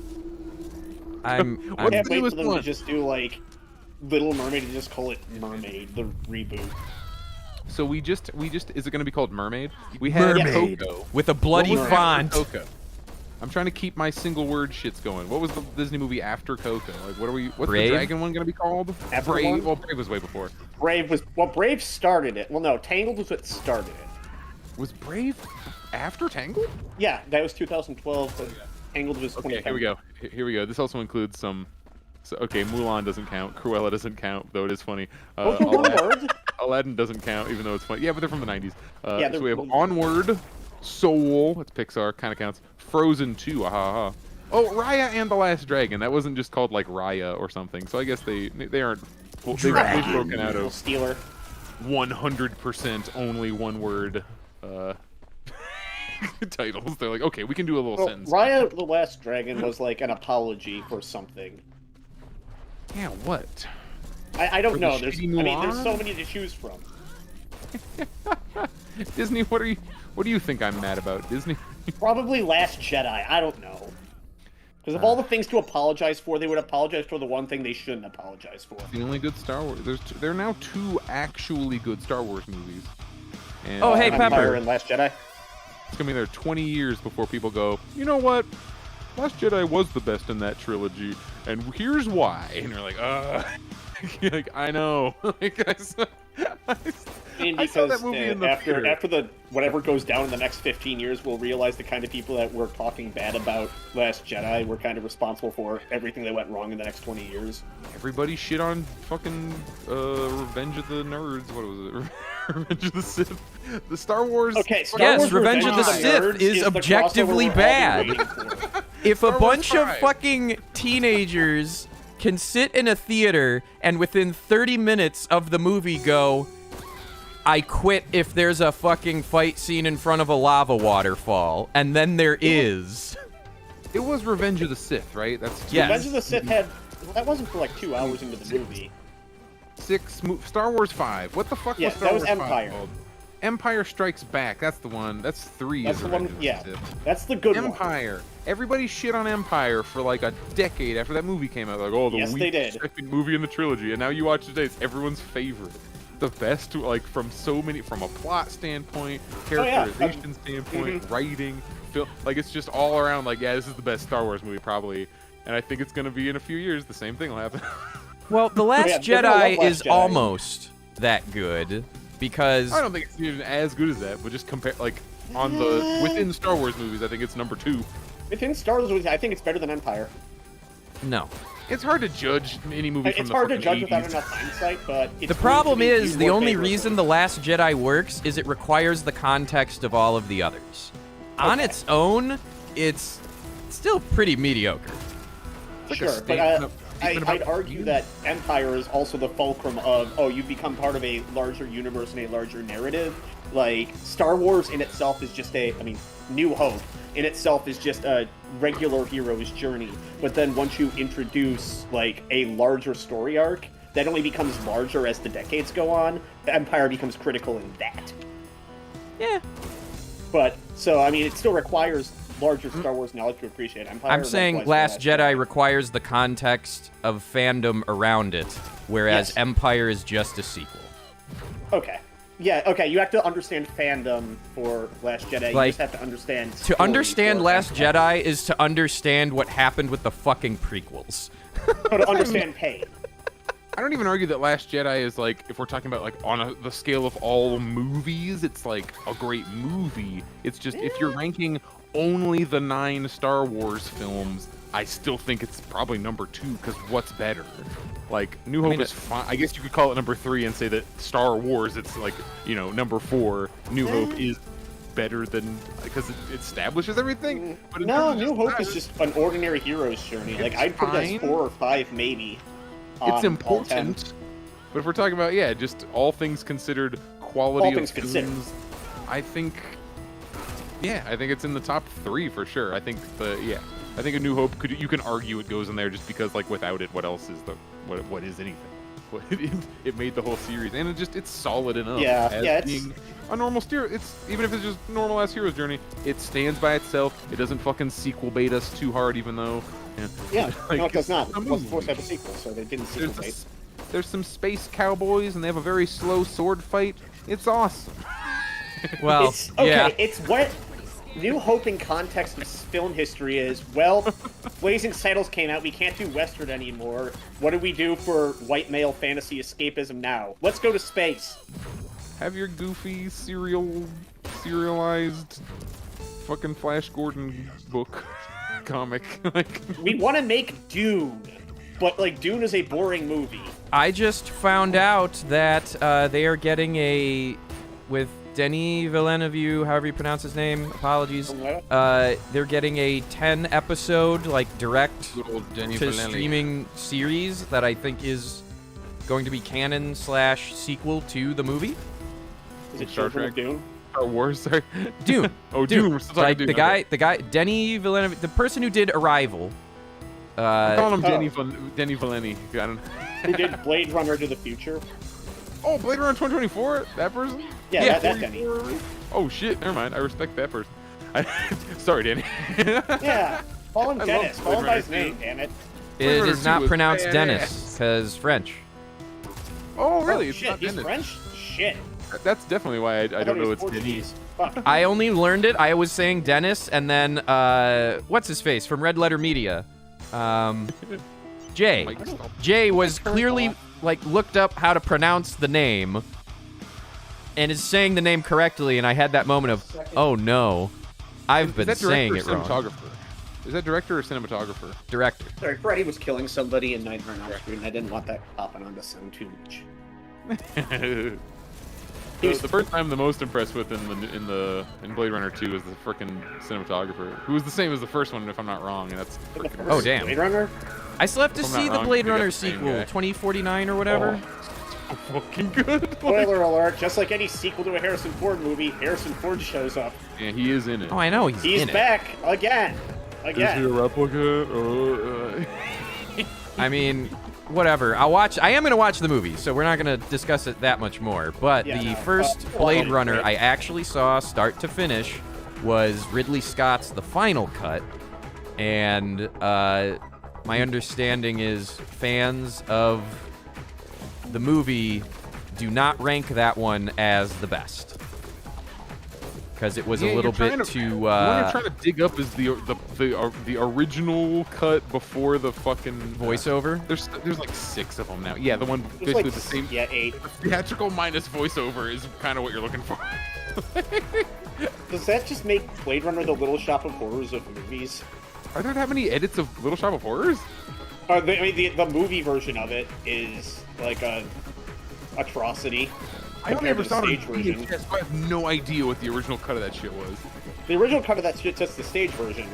I What's can't the wait for newest them one? to just do like Little Mermaid and just call it Mermaid, the reboot. So we just is it going to be called Mermaid? We had Mermaid. Coco. With a bloody What was after font. Coco? I'm trying to keep my single word shits going. What was the Disney movie after Coco? Like, what's Brave? the dragon one going to be called? After Brave. one? Well, Brave was way before. Brave started it. Well, no, Tangled was what started it. Was Brave after Tangled? Yeah, that was 2012. But Tangled was Okay, 2010. here we go. Here we go. This also includes some. So, okay, Mulan doesn't count. Cruella doesn't count, though it is funny. Both were one word. Aladdin doesn't count, even though it's funny. Yeah, but they're from the 90s. Yeah, So we have they're- Onward, Soul, that's Pixar, kind of counts. Frozen 2, aha. Oh, Raya and the Last Dragon. That wasn't just called like Raya or something. So I guess they aren't. Well, they've broken out Little of Stealer. 100% only one word titles. They're like, okay, we can do a little Well, sentence. Raya the Last Dragon was like an apology for something. Yeah, what? I don't For the know. shitty There's so Mulan? many to choose from. Disney, what do you think I'm mad about, Disney? Probably Last Jedi. I don't know. Because of all the things to apologize for, they would apologize for the one thing they shouldn't apologize for. The only good Star Wars. There are now 2 actually good Star Wars movies. And Oh, hey, Empire Pepper. and Last Jedi. It's gonna be there 20 years before people go, you know what? Last Jedi was the best in that trilogy, and here's why. And you're like, you're like, I know. Like, I saw that movie in the theater. after the whatever goes down in the next 15 years, we'll realize the kind of people that were talking bad about Last Jedi were kind of responsible for everything that went wrong in the next 20 years. Everybody shit on fucking Revenge of the Nerds. What was it? Revenge of the Sith. The Star Wars. Okay, Star Yes, Wars Revenge of the Sith Nerds is the objectively crossover we're all bad. been waiting for. If a Star Wars bunch of 5. fucking teenagers can sit in a theater and within 30 minutes of the movie go, I quit if there's a fucking fight scene in front of a lava waterfall, and then there is. It was Revenge of the Sith, right? That's Yes. Revenge of the Sith had... Well, that wasn't for like 2 hours into the movie. Star Wars 5. What the fuck Yeah, was Star that was Wars 5 Empire. called? Empire Strikes Back. That's the one. That's 3. That's is the one... Revenge of the Yeah, Sith. that's the good one. Empire. Everybody shit on Empire for like a decade after that movie came out. Like, oh, the Yes, they weak did. second movie in the trilogy. And now you watch it today, it's everyone's favorite. The best, like, from a plot standpoint, yeah. characterization standpoint, writing, film. Like, it's just all around, like, yeah, this is the best Star Wars movie, probably. And I think it's going to be in a few years, the same thing will happen. Well, The Last they're gonna Jedi love Last is Jedi. almost that good because I don't think it's even as good as that, but just compare, like, within Star Wars movies, I think it's number 2. Within Star Wars, I think it's better than Empire. no. It's hard to judge any movie from It's the hard to fucking judge without 80s. enough hindsight, but it's The problem going to be is your the only favorite reason one. The Last Jedi works is it requires the context of all of the others. On Okay. its own, it's still pretty mediocre. It's like a Sure, but statement I'd about argue you. that Empire is also the fulcrum of, oh, you become part of a larger universe and a larger narrative. Like, Star Wars in itself is just New Hope in itself is just a regular hero's journey. But then once you introduce, like, a larger story arc, that only becomes larger as the decades go on. The Empire becomes critical in that. Yeah. But, so, it still requires larger Star Wars knowledge to appreciate Empire. I'm saying likewise Last Jedi requires the context of fandom around it, whereas Yes. Empire is just a sequel. Okay. Yeah, okay, you have to understand fandom for Last Jedi. You Like, just have to understand... To story understand for Last Empire. Jedi is to understand what happened with the fucking prequels. So to understand pain. I don't even argue that Last Jedi is like, if we're talking about like on the scale of all movies, it's like a great movie. It's just if you're ranking only the 9 Star Wars films, I still think it's probably number 2 because what's better? Like New Hope is fine. I guess you could call it number 3 and say that Star Wars, it's like number 4. New Hope is better than because it establishes everything. But in No, terms of New Hope that, is just an ordinary hero's journey. Like, It's I'd put it fine. as 4 or 5, maybe. it's all 10. important. But if we're talking about just all things considered, quality All of things considered. films, I think it's in the top 3 for sure. I think a New Hope you can argue it goes in there just because like without it, what else is what is anything? It made the whole series, and it's solid enough. Yeah, as yeah, being a normal it's even if it's just normal ass hero's journey, it stands by itself. It doesn't fucking sequel bait us too hard, even though. Yeah, like, no, it does not. it's a It wasn't movie. forced to have a sequel, so they didn't sequel bait. There's some space cowboys, and they have a very slow sword fight. It's awesome. Well, It's okay. yeah. It's what New Hope in context of film history is. Well, Blazing Saddles came out. We can't do Western anymore. What do we do for white male fantasy escapism now? Let's go to space. Have your goofy serialized fucking Flash Gordon book comic. Like, We want to make Dune, but like Dune is a boring movie. I just found out that they are getting with Denis Villeneuve, however you pronounce his name, apologies. They're getting a 10-episode, like, direct good old Denis to Villeneuve. streaming series that I think is going to be canon/sequel to the movie. Is it Star Children of Trek? Dune? Star Wars, sorry. Dune. Oh, Dune. We're still talking Like Dune. the guy, Denis Villeneuve, the person who did Arrival. I call him Oh. Denis Villeneuve. I don't. Who did Blade Runner to the Future? Oh, Blade Runner 2024? That person? Yeah, that Denny. Oh shit, never mind. I respect that person. Sorry, Danny. Yeah, call him I Dennis. love Call him Blade by his Runner name, damn it. It Runner is 2 not was pronounced badass. Dennis, because French. Oh, really? Oh, It's shit, not he's Dennis. French? Shit. That's definitely why I thought don't he know was it's Denise. Portuguese. Fuck. I only learned it. I was saying Dennis, and then what's his face from Red Letter Media, Jay. Mike, stop. Jay was clearly like looked up how to pronounce the name, and is saying the name correctly. And I had that moment of, oh no, I've Is been that saying director it or wrong. cinematographer? Is that director or cinematographer? Director. Sorry, Freddy was killing somebody in Nightmare on Elm Street, and I didn't want that popping on the sound too much. The first time I'm the most impressed with in Blade Runner 2 is the frickin' cinematographer, who was the same as the first one, if I'm not wrong, and that's frickin' Oh, damn. Blade Runner? I still have to If I'm see not the wrong, Blade they got Runner the same sequel, guy. 2049 or whatever. so fucking good. Spoiler alert, just like any sequel to a Harrison Ford movie, Harrison Ford shows up. Yeah, he is in it. Oh, I know he's in it. back again. Is he a Again. replica? I mean, whatever. I am gonna watch the movie, so we're not gonna discuss it that much more. But Yeah, the no, first well, Blade well, Runner great. I actually saw start to finish was Ridley Scott's The Final Cut, and my understanding is fans of the movie do not rank that one as the best. Because it was Yeah, a little you're trying bit to- too. The one you're trying to dig up is the original cut before the fucking voiceover. There's like 6 of them now. Yeah, the one It's basically like, the same. yeah, 8. Theatrical minus voiceover is kind of what you're looking for. Does that just make Blade Runner the Little Shop of Horrors of movies? Are there that many edits of Little Shop of Horrors? The movie version of it is like a atrocity. I only ever compared saw to it the on stage version. VHS, so I have no idea what the original cut of that shit was. The original cut of that shit's just the stage version.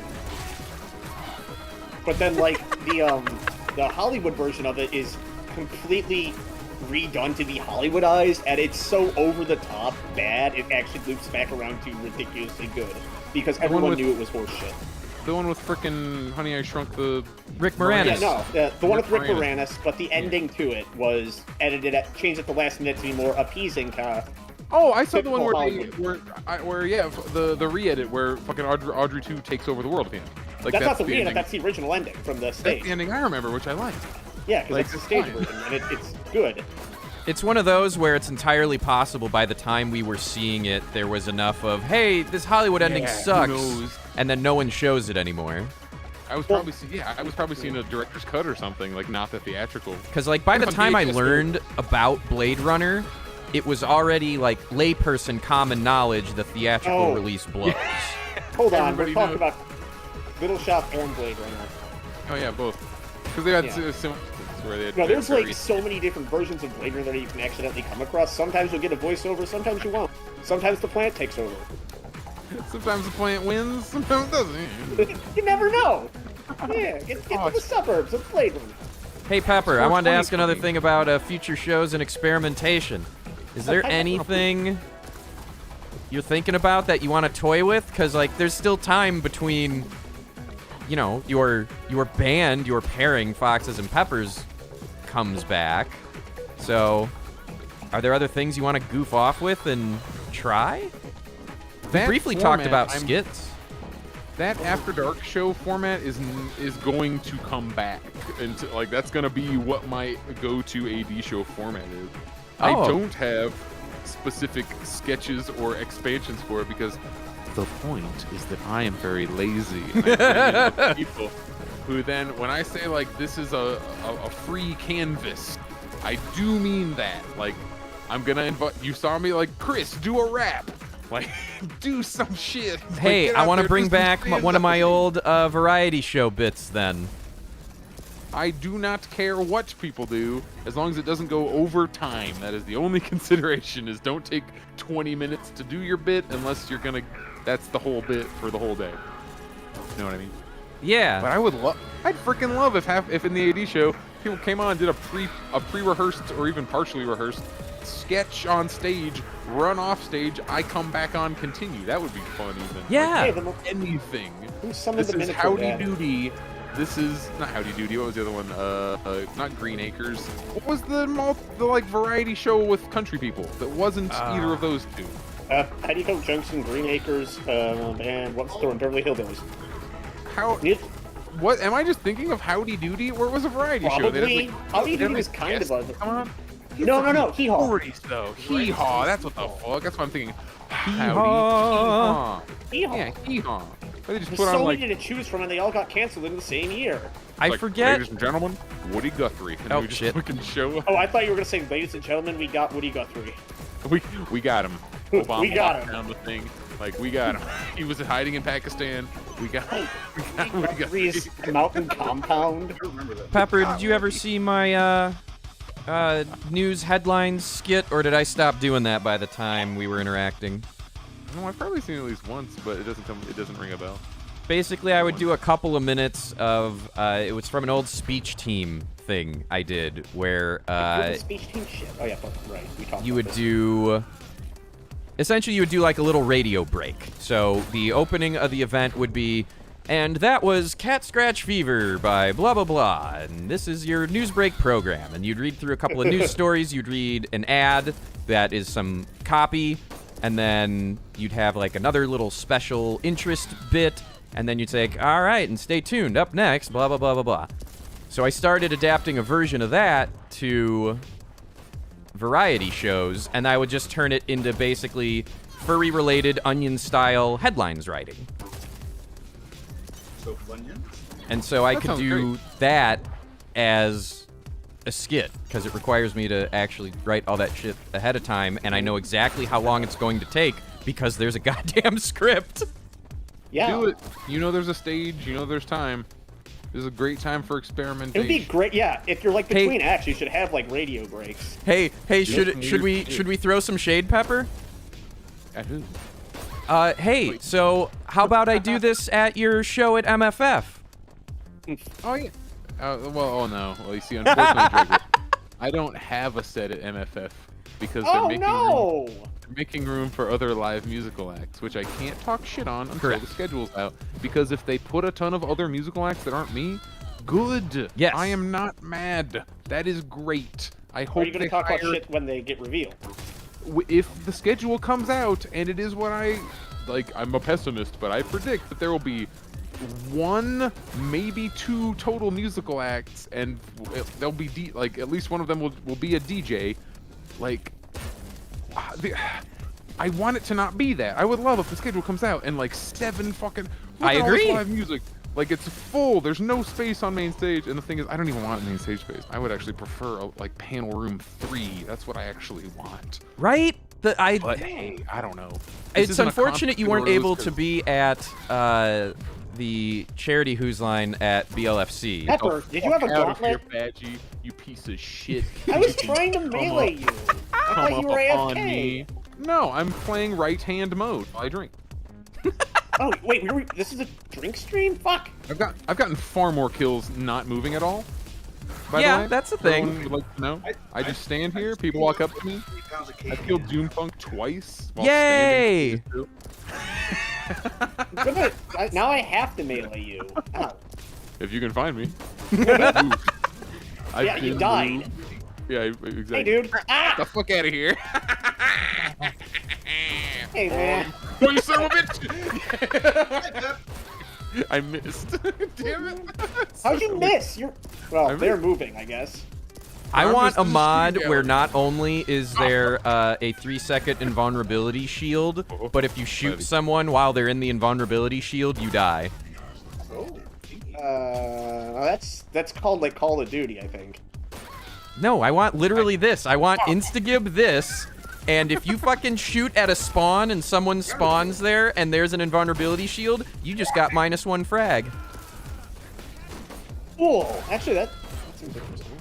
But then, like, the Hollywood version of it is completely redone to be Hollywoodized, and it's so over-the-top bad, it actually loops back around to ridiculously good. Because one everyone with- knew it was horseshit. The one with frickin' Honey, I Shrunk the... Rick Yeah, Moranis. no, the one with Rick Rick Moranis, but the ending to it was changed at the last minute to be more appeasing, Oh, I saw the one Typical where Hollywood. where yeah, the re-edit where fucking Audrey 2 takes over the world at the end. Like, That's not the ending. re-edit, that's the original ending from the That's stage. the ending I remember, which I liked. Yeah, because like, that's the stage fine. version, and it's good. It's one of those where it's entirely possible by the time we were seeing it, there was enough of, hey, this Hollywood ending Yeah, sucks, who knows? and then no one shows it anymore. I was probably seeing a director's cut or something, like not the theatrical. Because, like, by the On time I VHS, learned about Blade Runner, it was already, like, layperson common knowledge the theatrical Oh. release blows. Hold on, Everybody we're talking knows. about Little Shop and Blade Runner. Oh yeah, both. Because they had Yeah. similar. Where they had No, there's very- like so many different versions of Blade Runner that you can accidentally come across. Sometimes you'll get a voiceover, sometimes you won't. Sometimes the plant takes over. Sometimes the plant wins, sometimes it doesn't. You never know. Yeah, get Oh, to the suburbs of Blade Runner. Hey, Pepper, I wanted to ask 420. another thing about future shows and experimentation. Is there anything you're thinking about that you want to toy with? Because, like, there's still time between, you know, your band, your pairing, Foxes and Peppers, comes back. So, are there other things you want to goof off with and try? We That briefly talked format, about I'm- skits. That After Dark show format is going to come back, and like that's gonna be what my go-to AD show format is. I Oh. don't have specific sketches or expansions for it because the point is that I am very lazy. And I bring in people who then, when I say like this is a free canvas, I do mean that. Like I'm gonna invite. You saw me like Chris do a rap. Like, do some shit. Like, Hey, get I out want to there, bring do some back one of my stand-up. old variety show bits then. I do not care what people do, as long as it doesn't go over time. That is the only consideration, is don't take 20 minutes to do your bit unless you're gonna, that's the whole bit for the whole day. You know what I mean? Yeah. But I'd freaking love if in the AD show, people came on and did a pre-rehearsed or even partially rehearsed sketch on stage, run off stage, I come back on, continue. That would be fun even. Yeah. Hey, Like, anything. who summoned This the is Minotaur? Howdy Yeah. Doody. This is not Howdy Doody. What was the other one? Not Green Acres. What was the like variety show with country people that wasn't either of those two? Petticoat Junction, Green Acres, and what's the one? Beverly Hillbillies. How? It, What? Am I just thinking of Howdy Doody, or it was a variety show? They Probably. had, like, Howdy they had, Doody was like, kind of guests a- Come on. no, Hee Haw. Stories though. Hee Haw. That's what the fuck. That's what I'm thinking. Hee-haw. Hee Haw. Yeah, Hee Haw. They just There's put on so like, many to choose from, and they all got canceled in the same year. I like, forget. Ladies and gentlemen, Woody Guthrie. And Oh, we just shit. fucking show up. Oh, I thought you were gonna say, ladies and gentlemen, we got Woody Guthrie. We got him. Obama We got locked him. down the thing. Like, we got him. He was hiding in Pakistan. We got Woody Guthrie. Guthrie's mountain compound. Pepper, did you ever see my news headlines skit, or did I stop doing that by the time we were interacting? No, I've probably seen it at least once, but it doesn't ring a bell. Basically, I would do a couple of minutes of it was from an old speech team thing I did where The speech team shit. Oh yeah, right. We talked you about would this. do essentially you would do like a little radio break. So the opening of the event would be, and that was Cat Scratch Fever by blah blah blah, and this is your news break program. And you'd read through a couple of news stories, you'd read an ad that is some copy, and then you'd have like another little special interest bit, and then you'd say, all right, and stay tuned, up next, blah blah blah blah blah. So I started adapting a version of that to variety shows, and I would just turn it into basically furry-related Onion-style headlines writing. So Funyuns? And so I That could sounds do great. that as a skit, because it requires me to actually write all that shit ahead of time, and I know exactly how long it's going to take, because there's a goddamn script. Yeah. Do it. You know there's a stage. You know there's time. This is a great time for experimentation. It would be great, yeah. If you're like Hey. between acts, you should have like radio breaks. Hey, Just should we throw some shade, Pepper? At who? Hey, so how about I do this at your show at MFF? Oh yeah. Oh no. Well, you see, unfortunately, Drake, I don't have a set at MFF because they're Oh making no! making room for other live musical acts, which I can't talk shit on until Correct. the schedule's out. Because if they put a ton of other musical acts that aren't me, good. Yes. I am not mad. That is great. I hope Are you gonna they talk about hire- shit when they get revealed? If the schedule comes out and it is what I like, I'm a pessimist, but I predict that there will be one, maybe two total musical acts, and there'll be like at least one of them will be a DJ. Like, I want it to not be that. I would love if the schedule comes out and like 7 fucking. I look at all this agree. Live music. Like it's full. There's no space on main stage, and the thing is, I don't even want main stage space. I would actually prefer like panel room 3. That's what I actually want. Right? But hey, I don't know. This It's isn't a unfortunate you weren't conflict of able rose to be at the charity Who's Line at BLFC. Pepper, did you have a out of here, gauntlet? Badgie, you piece of shit. I was You can trying to come melee up- you. I Come thought up you were upon AFK. me. No, I'm playing right hand mode while I drink. Oh wait, this is a drink stream? Fuck. I've gotten far more kills not moving at all. By Yeah, the way, that's the For thing. anyone who would like to know, I just stand here. People walk up to me. I killed DooMpunk twice. While Yay! standing. Now I have to melee you. Ow. If you can find me. Yeah, you died. Yeah, exactly. Hey, dude. Get the fuck out of here. Hey, man. Oh, you son of a bitch! I missed. Damn it. How'd you miss? Well, they're missed. moving, I guess. I want a Just mod shoot where down. not only is there a 3-second invulnerability shield, but if you shoot Buddy. someone while they're in the invulnerability shield, you die. That's called like Call of Duty, I think. No, I want literally this. I want instagib this, and if you fucking shoot at a spawn and someone spawns there and there's an invulnerability shield, you just got -1 frag. Cool. Actually, that seems interesting.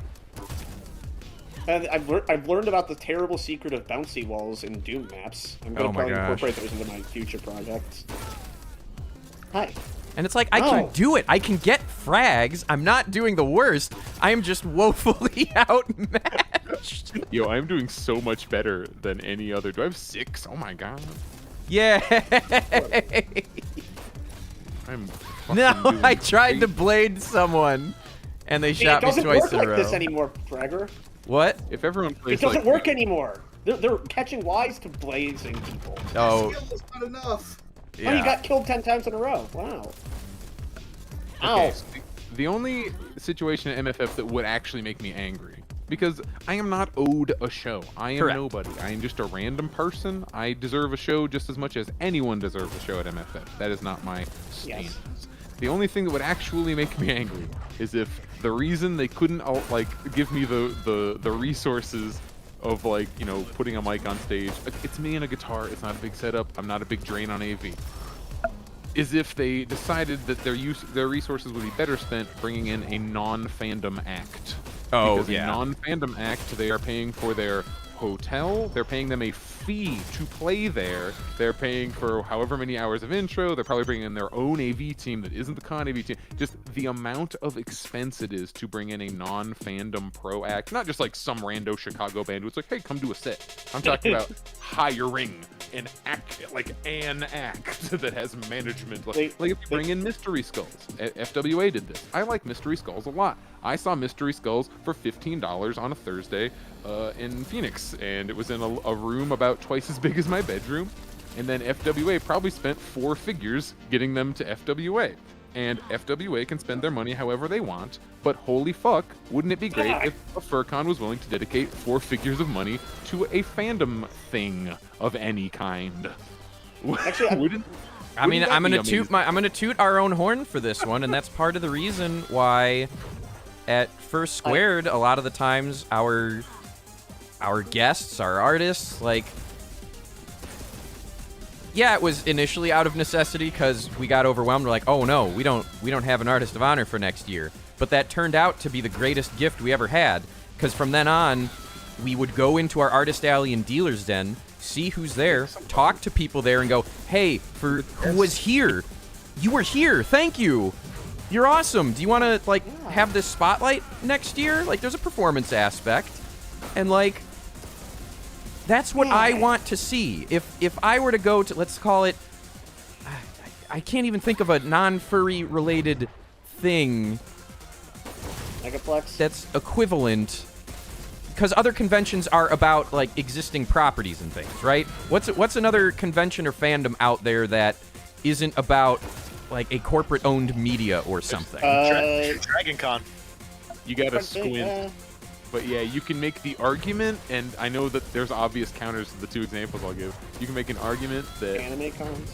And I've learned about the terrible secret of bouncy walls in Doom maps. I'm Oh gonna my probably gosh. incorporate those into my future projects. Hi. And it's like, I can No. do it. I can get frags. I'm not doing the worst. I am just woefully outmatched. Yo, I'm doing so much better than any other. Do I have 6? Oh my god. Yay! I'm fucking No, doing I tried to great. blade someone, and they Hey, shot it me doesn't twice work in a like row. this anymore, Fragger. What? If everyone plays It doesn't like work anymore. They're catching wise to blazing people. Oh, Skill is not enough. yeah. Oh, you got killed 10 times in a row. Wow. Ow. Okay, so the only situation at MFF that would actually make me angry, because I am not owed a show. I am Correct. nobody. I am just a random person. I deserve a show just as much as anyone deserves a show at MFF. That is not my stance. The only thing that would actually make me angry is if the reason they couldn't like give me the resources of like, you know, putting a mic on stage. It's me and a guitar. It's not a big setup. I'm not a big drain on AV. Is if they decided that their resources would be better spent bringing in a non-fandom act. Oh, Because yeah. a non-fandom act, they are paying for their hotel, they're paying them a fee to play there, they're paying for however many hours of intro, they're probably bringing in their own AV team that isn't the con AV team. Just the amount of expense it is to bring in a non-fandom pro act, not just like some rando Chicago band who's like, hey, come do a set. I'm talking about hiring an act, like an act that has management. Like if you bring in Mystery Skulls, FWA did this. I like Mystery Skulls a lot. I saw Mystery Skulls for $15 on a Thursday in Phoenix, and it was in a room about twice as big as my bedroom. And then FWA probably spent 4 figures getting them to FWA. And FWA can spend their money however they want, but holy fuck, wouldn't it be great if a FurCon was willing to dedicate 4 figures of money to a fandom thing of any kind? Actually, wouldn't I mean, that I'm be gonna toot amazing? I'm gonna toot our own horn for this one, and that's part of the reason why at First Squared a lot of the times our guests, our artists, like, yeah, it was initially out of necessity because we got overwhelmed. We're like, oh no, we don't have an artist of honor for next year. But that turned out to be the greatest gift we ever had, because from then on, we would go into our artist alley and dealer's den, see who's there, talk to people there, and go, hey, for who was here, you were here, thank you. You're awesome. Do you want to, like, have this spotlight next year? Like, there's a performance aspect. And, like, that's what I want to see. If I were to go to, let's call it, I can't even think of a non-furry related thing Megaplex. that's equivalent, because other conventions are about, like, existing properties and things, right? What's another convention or fandom out there that isn't about, like, a corporate-owned media or something? Dragon Con. You gotta squint. But yeah, you can make the argument, and I know that there's obvious counters to the 2 examples I'll give. You can make an argument that Anime cons.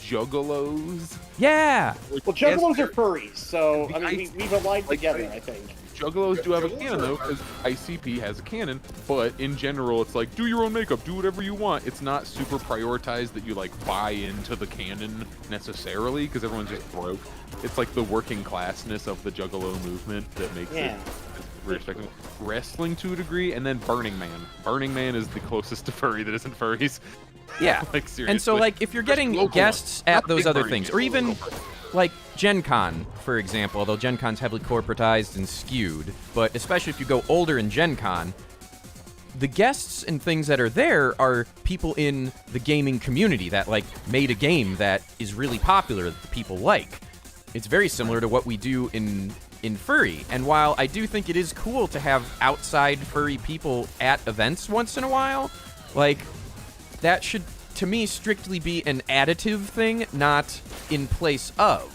juggalos. Yeah. Well, Juggalos are furries, so I mean, I- we've aligned like, together, I think. Juggalos do have a canon though, because ICP has a canon, but in general, it's like, do your own makeup, do whatever you want. It's not super prioritized that you like buy into the canon necessarily, because everyone's just broke. It's like the working classness of the Juggalo movement that makes it respectable. Wrestling to a degree, and then Burning Man. Burning Man is the closest to furry that isn't furries. Yeah. Like, seriously. And so, like, if you're getting Local guests ones. at Not those big other furry things, people, or even, local furry. like, Gen Con, for example, although Gen Con's heavily corporatized and skewed, but especially if you go older in Gen Con, the guests and things that are there are people in the gaming community that, like, made a game that is really popular that the people like. It's very similar to what we do in in furry. And while I do think it is cool to have outside furry people at events once in a while, like, that should, to me, strictly be an additive thing, not in place of.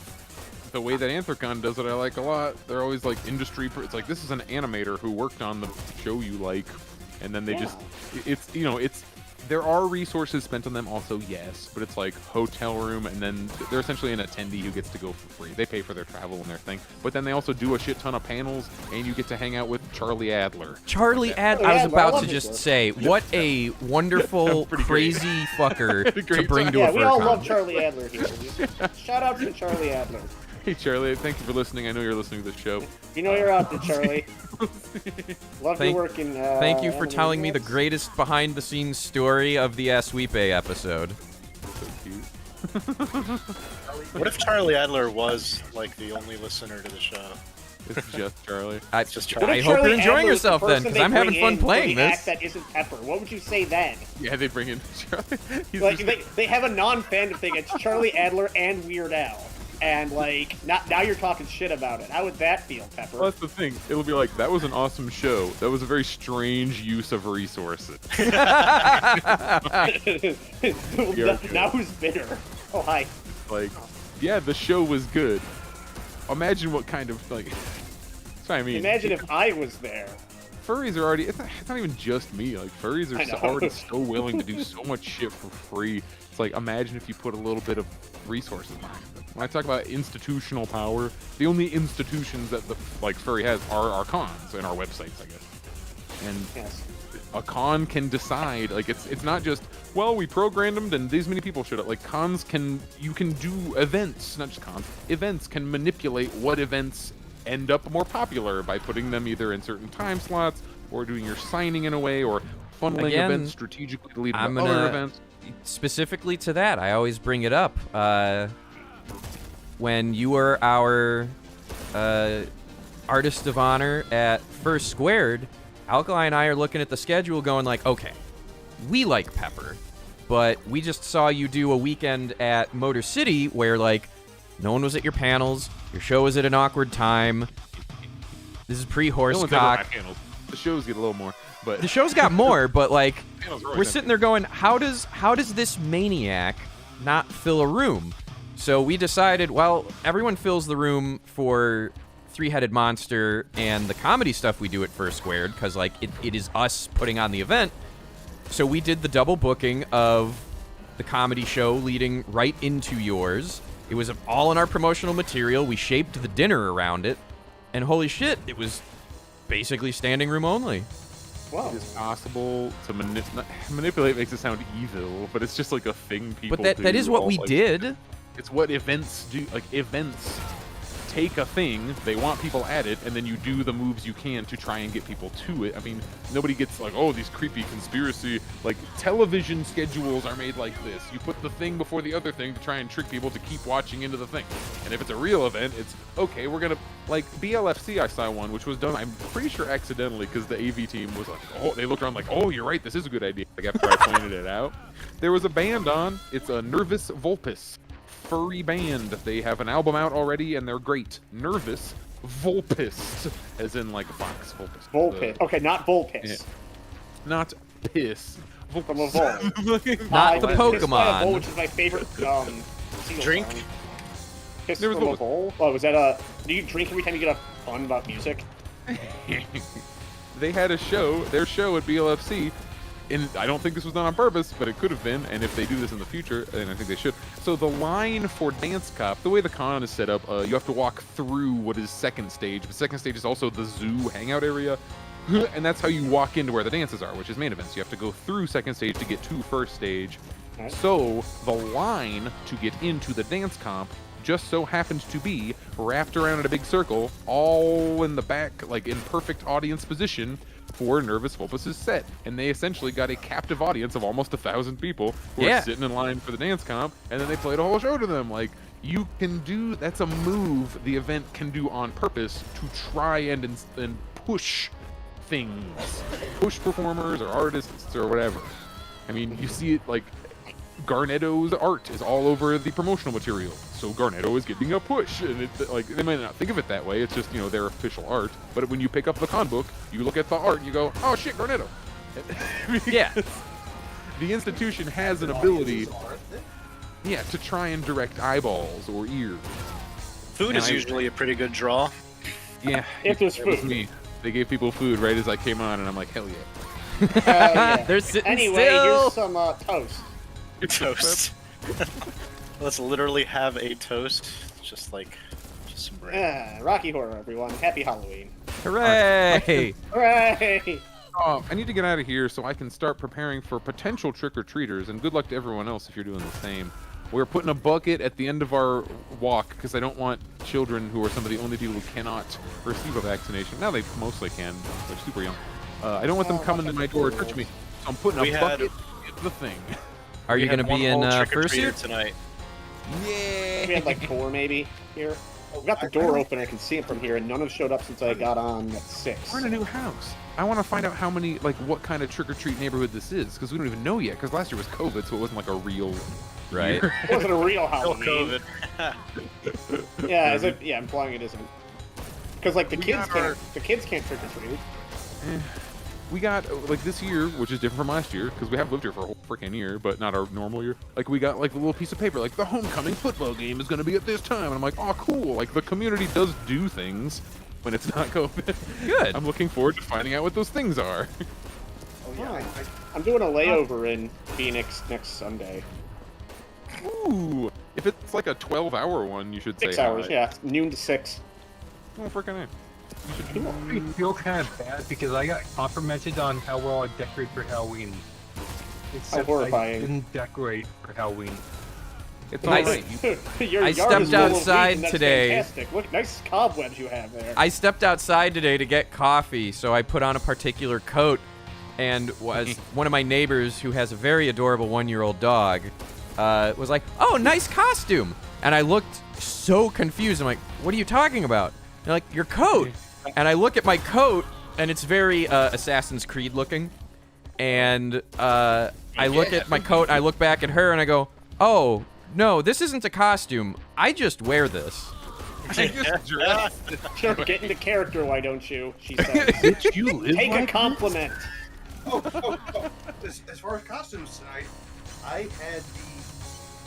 The way that Anthrocon does it, I like a lot. They're always like industry. It's like, this is an animator who worked on the show you like, and then they just, it's, you know, it's, there are resources spent on them also, yes, but it's like hotel room, and then they're essentially an attendee who gets to go for free. They pay for their travel and their thing, but then they also do a shit ton of panels, and you get to hang out with Charlie Adler. Charlie Adler, I was about to just say, what a wonderful, crazy fucker to bring to a Yeah, we all FurCon. love Charlie Adler here. Shout out to Charlie Adler. Hey Charlie, thank you for listening. I know you're listening to this show. You know you're out there, Charlie. Love Thank- your work in. Thank you for anime telling me the books. greatest behind-the-scenes story of the Asweepe episode. So cute. What if Charlie Adler was like the only listener to the show? It's just Charlie. I, Just What if I hope Charlie you're enjoying Adler is the yourself then, person because they I'm having bring fun in playing for the act this. that isn't Pepper. What would you say then? Yeah, they bring in Charlie. He's Like just- they have a non-fandom thing. It's Charlie Adler and Weird Al, and like now you're talking shit about it. How would that feel, Pepper? Well, that's the thing. It'll be like, that was an awesome show. That was a very strange use of resources. Now who's bitter? Oh hi. Like, yeah, the show was good. Imagine what kind of, like, that's what I mean. Imagine if I was there. Furries are already, it's not even just me. Like, furries I are know. already so willing to do so much shit for free. It's like, imagine if you put a little bit of resources behind it. When I talk about institutional power, the only institutions that the, like, furry has are our cons and our websites, I guess. And Yes. a con can decide, like, it's not just, well, we programmed them and these many people showed up. Like, cons can, you can do events, not just cons, events can manipulate what events end up more popular by putting them either in certain time slots or doing your signing in a way or funneling Again, events strategically to lead I'm to other gonna- events. Specifically to that, I always bring it up. When you were our artist of honor at First Squared, Alkali and I are looking at the schedule going like, okay, we like Pepper, but we just saw you do a weekend at Motor City where, like, no one was at your panels, your show was at an awkward time, this is No one's ever at pre-Horsecock. panels. The shows get a little more, but The show's got more, but, like, panels are always we're sitting there going, how does this maniac not fill a room? So we decided, well, everyone fills the room for Three-Headed Monster and the comedy stuff we do at First Squared, because, like, it is us putting on the event. So we did the double booking of the comedy show leading right into yours. It was all in our promotional material. We shaped the dinner around it. And holy shit, it was basically standing room only. Wow. it's possible to manipulate makes it sound evil, but it's just like a thing people But that is do, what all, we like, did. It's what events do. Like, events take a thing, they want people at it, and then you do the moves you can to try and get people to it. I mean, nobody gets like, oh, these creepy conspiracy, like, television schedules are made like this. You put the thing before the other thing to try and trick people to keep watching into the thing. And if it's a real event, it's, okay, we're gonna, like, BLFC, I saw one, which was done, I'm pretty sure accidentally, because the AV team was like, oh, they looked around like, oh, you're right, this is a good idea. Like, after I pointed it out. There was a band on, it's a Nervous Vulpus. Furry band. They have an album out already, and they're great. Nervous Vulpus, as in like a fox. Vulpus. Volpis. Okay, not Volpis. Yeah. Not piss. From a vole. Not the Piss by a Pokemon. vole, which is my favorite seagull Drink? song. Piss There was from a Volpis. vole? Oh, was that a... Do you drink every time you get a fun about music? They had a show, their show at BLFC, and I don't think this was done on purpose, but it could have been, and if they do this in the future, and I think they should. So the line for Dance Cop, the way the con is set up, you have to walk through what is second stage. The second stage is also the zoo hangout area, and that's how you walk into where the dances are, which is main events. You have to go through second stage to get to first stage. Right. So the line to get into the dance comp just so happens to be wrapped around in a big circle, all in the back, like in perfect audience position for Nervous Vulpus's set. And they essentially got a captive audience of almost 1,000 people who Yeah. are sitting in line for the dance comp, and then they played a whole show to them. Like, you can do, that's a move the event can do on purpose to try and push things, push performers or artists or whatever. I mean, you see it like Garnetto's art is all over the promotional material, so Garnetto is getting a push. And it's like, they might not think of it that way. It's just, you know, their official art. But when you pick up the con book, you look at the art and you go, oh shit, Garnetto. Yeah. The institution has an ability, yeah, to try and direct eyeballs or ears. Food is usually a pretty good draw. Yeah, If there's that was food. me. They gave people food right as I came on, and I'm like, hell yeah. Yeah. They're sitting Anyway, still. here's some toast. Toast. Let's literally have a toast, just some bread. Rocky Horror, everyone. Happy Halloween. Hooray! Hooray! I need to get out of here so I can start preparing for potential trick-or-treaters, and good luck to everyone else if you're doing the same. We're putting a bucket at the end of our walk because I don't want children who are some of the only people who cannot receive a vaccination. Now they mostly can. They're super young. I don't want them coming to my door or touch me. So I'm putting a bucket in the thing. Are you going to be in fursuit fursuit? tonight? Yeah. We had like 4 maybe here. We got the door open. I can see it from here, and none have showed up since I got on at 6. We're in a new house. I want to find out how many, like, what kind of trick-or-treat neighborhood this is, because we don't even know yet, because last year was COVID, so it wasn't like a real Right. year. It wasn't a real Still Halloween. COVID. Yeah, as if, yeah, implying it isn't. Because like the We kids got our- can't trick or treat. We got, like, this year, which is different from last year, because we have lived here for a whole freaking year, but not our normal year. Like, we got, like, a little piece of paper, like, the homecoming football game is going to be at this time. And I'm like, oh, cool. Like, the community does do things when it's not COVID. Good. I'm looking forward to finding out what those things are. Oh yeah, I'm doing a layover in Phoenix next Sunday. Ooh. If it's, like, a 12-hour one, you should 6 say hours, hi. yeah, noon to 6. Oh, freaking A. I feel kind of bad because I got complimented on how well I decorate for Halloween. Except horrifying. I didn't decorate for Halloween. It's Nice. all right. Your I yard stepped is full of outside weed, and that's today. Fantastic. Look, nice cobwebs you have there. I stepped outside today to get coffee, so I put on a particular coat, and was one of my neighbors who has a very adorable 1-year-old dog was like, "Oh, nice costume," and I looked so confused. I'm like, "What are you talking about?" They're like, "Your coat," and I look at my coat, and it's very Assassin's Creed looking, and I look at my coat, and I look back at her, and I go, "Oh, no, this isn't a costume. I just wear this." I just dressed. Sure, get into character, why don't you? She says. Bitch, you live Take a like compliment. As far as costumes tonight, I had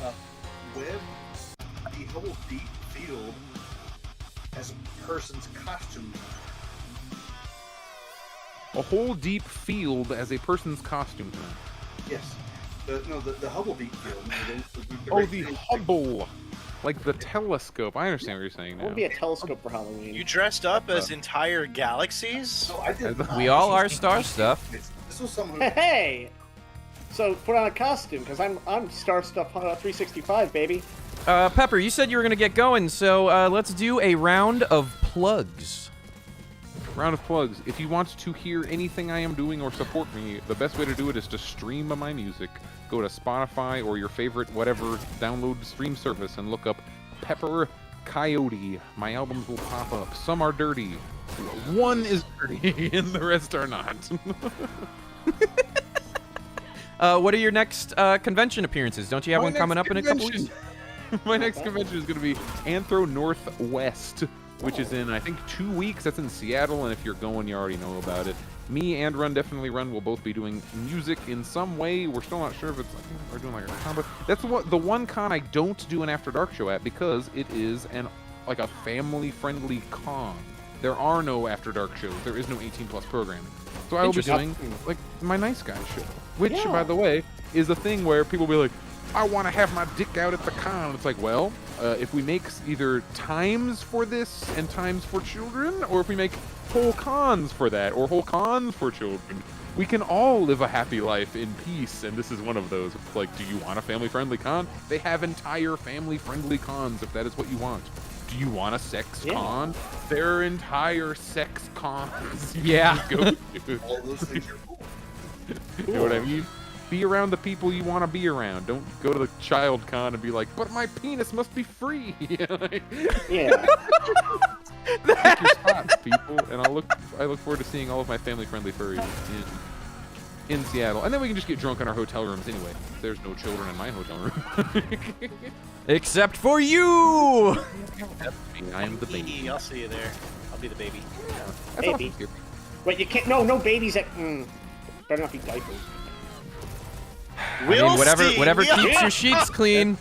the web, the whole deep field as a person's costume. A whole deep field as a person's costume tonight. Yes. The Hubble deep field. Oh, the Hubble. Like the telescope. I understand what you're saying It now. would be a telescope for Halloween. You dressed up as entire galaxies? So I did. We all are star stuff. This was someone who. Hey! So put on a costume, because I'm Star Stuff 365, baby. Pepper, you said you were gonna get going, so let's do a round of plugs. Round of plugs. If you want to hear anything I am doing or support me, the best way to do it is to stream my music. Go to Spotify or your favorite whatever download stream service and look up Pepper Coyote. My albums will pop up. Some are dirty. One is dirty and the rest are not. What are your next convention appearances? Don't you have one coming up in a couple weeks? My next convention is going to be Anthro Northwest, which is in, I think, 2 weeks. That's in Seattle, and if you're going, you already know about it. Me and Definitely Run will both be doing music in some way. We're still not sure if it's, I think we're doing like a combo. That's the one con I don't do an After Dark show at, because it is like a family-friendly con. There are no After Dark shows. There is no 18+ programming. So I will be doing, like, my Nice Guy show. Which, by the way, is a thing where people will be like, I want to have my dick out at the con. It's like, well, if we make either times for this and times for children, or if we make whole cons for that, or whole cons for children, we can all live a happy life in peace, and this is one of those. It's like, do you want a family-friendly con? They have entire family-friendly cons if that is what you want. Do you want a sex con? There are entire sex cons you Yeah. can go to. All those things are cool. You know what I mean? Be around the people you want to be around. Don't go to the child con and be like, but my penis must be free. Like, Yeah. pick your spots, people. And I look forward to seeing all of my family-friendly furries. in Seattle, and then we can just get drunk in our hotel rooms anyway. There's no children in my hotel room. Except for you! I am the baby. I'll see you there. I'll be the baby. That's Baby. awesome. Wait, you can't. No babies at. Better not be diapers. I mean, whatever keeps your sheets clean.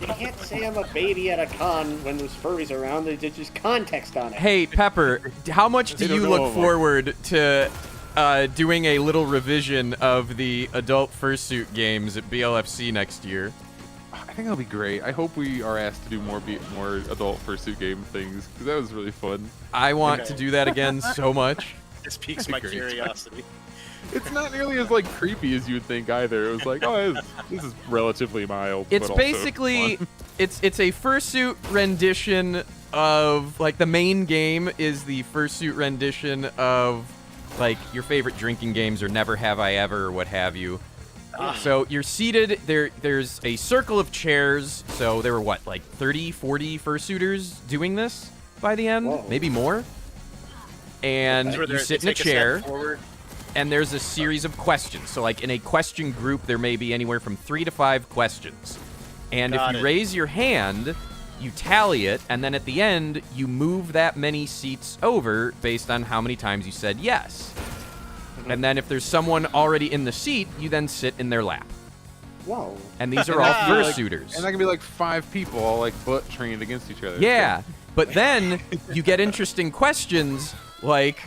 You can't say I'm a baby at a con when there's furries around. There's just context on it. Hey, Pepper, how much do They don't you know look about- forward to doing a little revision of the adult fursuit games at BLFC next year? I think that'll be great. I hope we are asked to do more adult fursuit game things, because that was really fun. I want to do that again so much. This piques That'd my be great. curiosity. It's not nearly as like creepy as you would think either. It was like, oh, this is relatively mild. It's but also basically fun. it's a fursuit rendition of like the main game is the fursuit rendition of like your favorite drinking games or Never Have I Ever or what have you. So you're seated there's a circle of chairs. So there were what, like 30, 40 fursuiters doing this by the end? Whoa. Maybe more. And That's where you they sit in a take chair. step forward. And there's a series of questions. So, like, in a question group, there may be anywhere from 3 to 5 questions. And Got if you it. raise your hand, you tally it, and then at the end, you move that many seats over based on how many times you said yes. And then if there's someone already in the seat, you then sit in their lap. Whoa. And these are all Like- fursuiters. And that can be like 5 people all like butt trained against each other. Yeah, but then you get interesting questions like,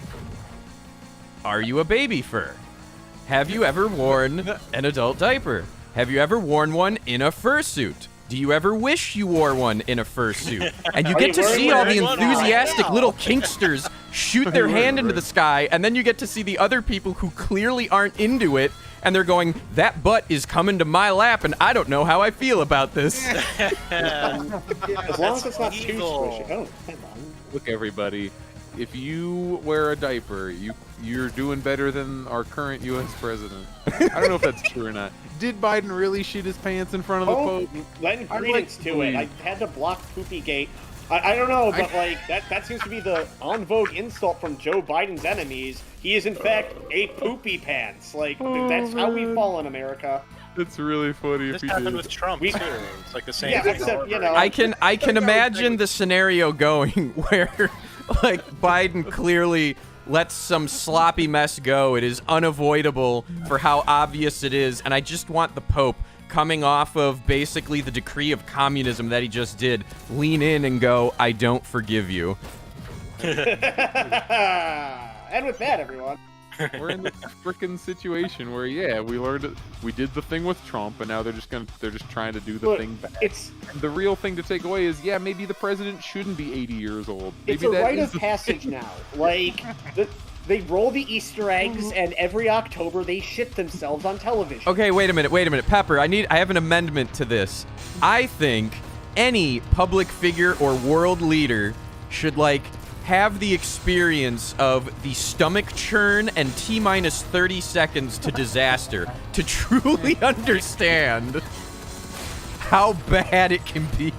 are you a baby fur? Have you ever worn an adult diaper? Have you ever worn one in a fursuit? Do you ever wish you wore one in a fursuit? And you Are get you to see all the wearing one enthusiastic right now? little kinksters shoot their hand into the sky, and then you get to see the other people who clearly aren't into it, and they're going, that butt is coming to my lap, and I don't know how I feel about this. As long as it's not too evil. squishy. Oh, come on. Look, everybody, if you wear a diaper, you're doing better than our current U.S. president. I don't know if that's true or not. Did Biden really shit his pants in front of the Oh, Pope? lend I'd credence like to to it. I believe. had to block Poopy Gate. I don't know, but like that seems to be the en vogue insult from Joe Biden's enemies. He is in fact a poopy pants. Like that's how we fall in America. It's really funny This if he happened did. with Trump We- too. It's like the same Yeah, thing. except, all you over know, again. I can imagine the scenario going where like Biden clearly lets some sloppy mess go. It is unavoidable for how obvious it is, and I just want the Pope, coming off of basically the decree of communism that he just did, lean in and go, I don't forgive you. and with that, everyone. We're in this freaking situation where, yeah, we learned it. We did the thing with Trump, and now they're just trying to do the Look, thing back. it's And the real thing to take away is, yeah, maybe the president shouldn't be 80 years old. Maybe it's a that rite is of the- passage now. Like they roll the Easter eggs, and every October they shit themselves on television. Okay, wait a minute, Pepper. I have an amendment to this. I think any public figure or world leader should like have the experience of the stomach churn and T-minus 30 seconds to disaster to truly understand how bad it can be.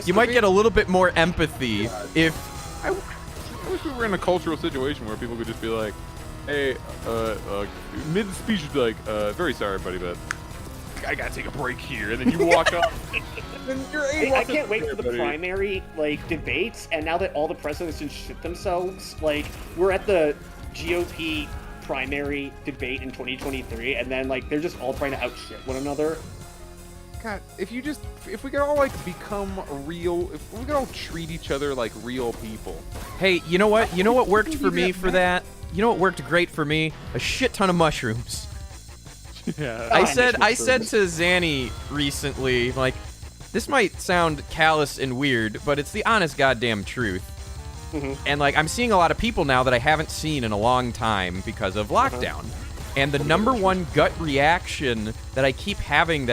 You might get a little bit more empathy if I wish we were in a cultural situation where people could just be like, hey, mid-speech, you'd be like, very sorry, buddy, but I gotta take a break here. And then you walk up, and then you're I can't wait for the primary like debates, and now that all the presidents can shit themselves, like we're at the GOP primary debate in 2023, and then like they're just all trying to outshit one another. God, if we could all like become real, if we could all treat each other like real people. hey, you know what? You know what worked for me for that? You know what worked great for me? A shit ton of mushrooms. Yeah. I miss said mushrooms. to Zanny recently, like, this might sound callous and weird, but it's the honest goddamn truth. And like, I'm seeing a lot of people now that I haven't seen in a long time because of lockdown. And the number one gut reaction that I keep having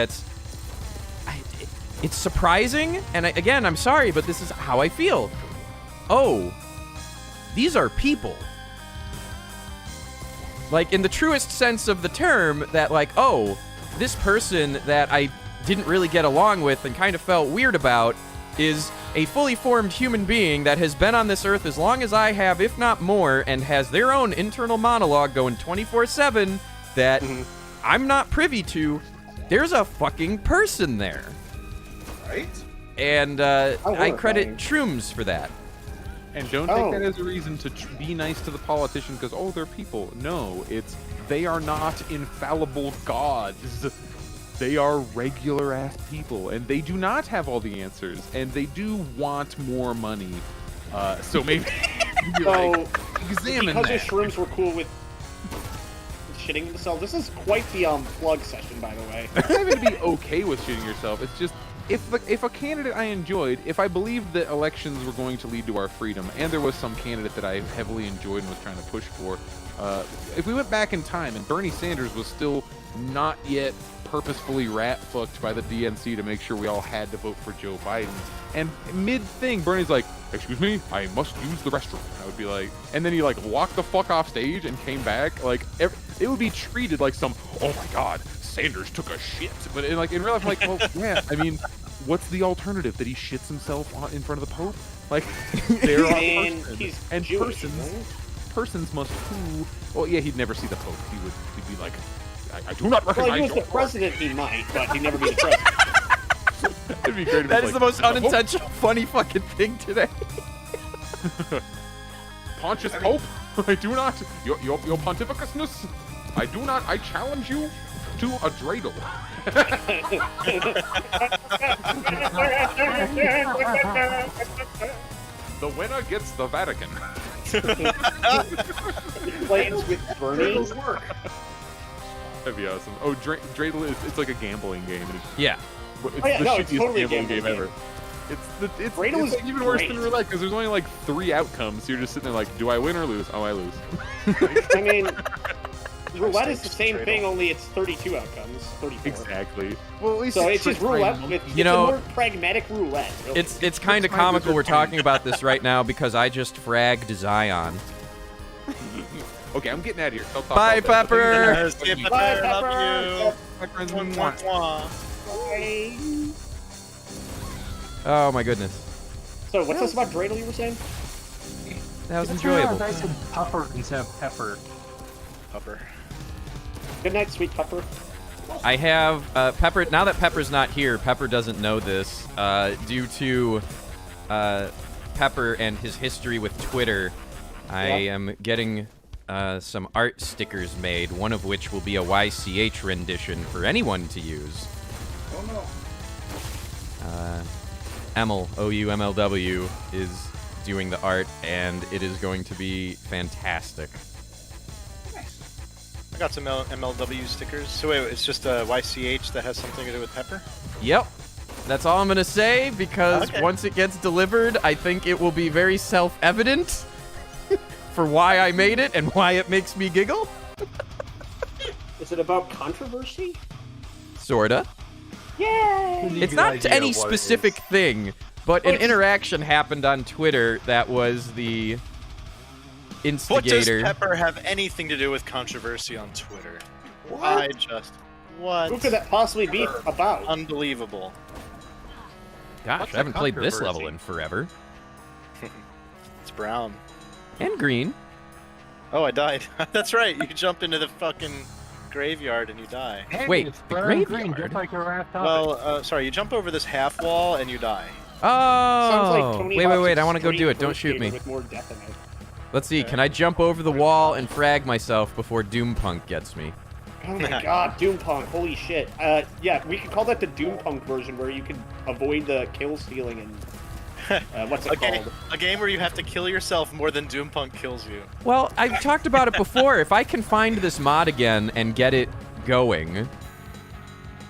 it's surprising, and again, I'm sorry, but this is how I feel. Oh, these are people. Like, in the truest sense of the term, that like, oh, this person that I didn't really get along with and kind of felt weird about is a fully formed human being that has been on this earth as long as I have, if not more, and has their own internal monologue going 24/7 that I'm not privy to, there's a fucking person there. Right? And I credit Shrooms for that. And don't take that as a reason to be nice to the politicians because, oh, they're people. No, they are not infallible gods. They are regular-ass people, and they do not have all the answers, and they do want more money. So maybe examine because that. the shrooms were cool with shitting themselves. This is quite the plug session, by the way. It's not even to be okay with shitting yourself. It's just if a candidate I enjoyed, if I believed that elections were going to lead to our freedom, and there was some candidate that I heavily enjoyed and was trying to push for, if we went back in time and Bernie Sanders was still not yet purposefully rat-fucked by the DNC to make sure we all had to vote for Joe Biden, and mid-thing, Bernie's like, excuse me, I must use the restroom. And I would be like, and then he like walked the fuck off stage and came back, like, it would be treated like some, oh my god, Sanders took a shit. But in real life, I'm like, well, yeah, I mean, what's the alternative? That he shits himself in front of the Pope? Like, there are persons, and Jewish, persons must poo. Well, yeah, he'd never see the Pope. He'd be like, I do not recognize. Well, he was the president, he might, but he'd never be the president. It'd be great if That he is was the like, most unintentional, funny fucking thing today. Pontius Pope, I do not. Your pontificusness, I do not. I challenge you to a dreidel. The winner gets the Vatican. Plays with Bernie. That'd be awesome. Oh, dreidel it's like a gambling game. Yeah. It's Oh, yeah, the no, shittiest it's totally a gambling gambling game game. ever. It's Dreidel is like even worse than great. roulette because there's only like 3 outcomes. So you're just sitting there like, do I win or lose? Oh, I lose. I mean, roulette is the same thing, only it's 32 outcomes. 34. Exactly. Well, at least So it's just roulette with You know, it's a more pragmatic roulette. Really. It's kind of comical we're talking about this right now because I just fragged Zion. Okay, I'm getting out of here. Don't talk Bye, about that. Pepper! See you, Bye, Pepper. Love Pepper. you. Mwah, mwah. Oh my goodness. So what's this about dreidel you were saying? That was Yeah, enjoyable. I said puffer instead of pepper. Pepper. Good night, sweet Pepper. I have Pepper. Now that Pepper's not here, Pepper doesn't know this. Due to Pepper and his history with Twitter, I am getting some art stickers made, one of which will be a YCH rendition for anyone to use. Oh no. Emil, OUMLW, is doing the art, and it is going to be fantastic. I got some MLW stickers. So wait, it's just a YCH that has something to do with Pepper? Yep. That's all I'm going to say, because Okay. once it gets delivered, I think it will be very self-evident for why I made it and why it makes me giggle. Is it about controversy? Sorta. Yay! It's not to any specific thing, but an interaction happened on Twitter that was the What does instigator. Pepper have anything to do with controversy on Twitter? What? What? Who could that possibly be about? Unbelievable. Gosh, What's I haven't the played this controversy? level in forever. It's brown. And green. Oh, I died. That's right. You jump into the fucking graveyard and you die. Hey, Wait, it's the brown green, graveyard? just like our last topic. Well, sorry. You jump over this half wall and you die. Sounds like Oh, Tony wait, Hawk's I want to go do it. Extreme Don't Verse shoot Gamer me. With more death in it. Let's see. Can I jump over the wall and frag myself before Doompunk gets me? Oh my god, Doompunk, holy shit. Yeah, we could call that the Doompunk version where you can avoid the kill stealing and what's it called? A game where you have to kill yourself more than Doompunk kills you. Well, I've talked about it before. If I can find this mod again and get it going,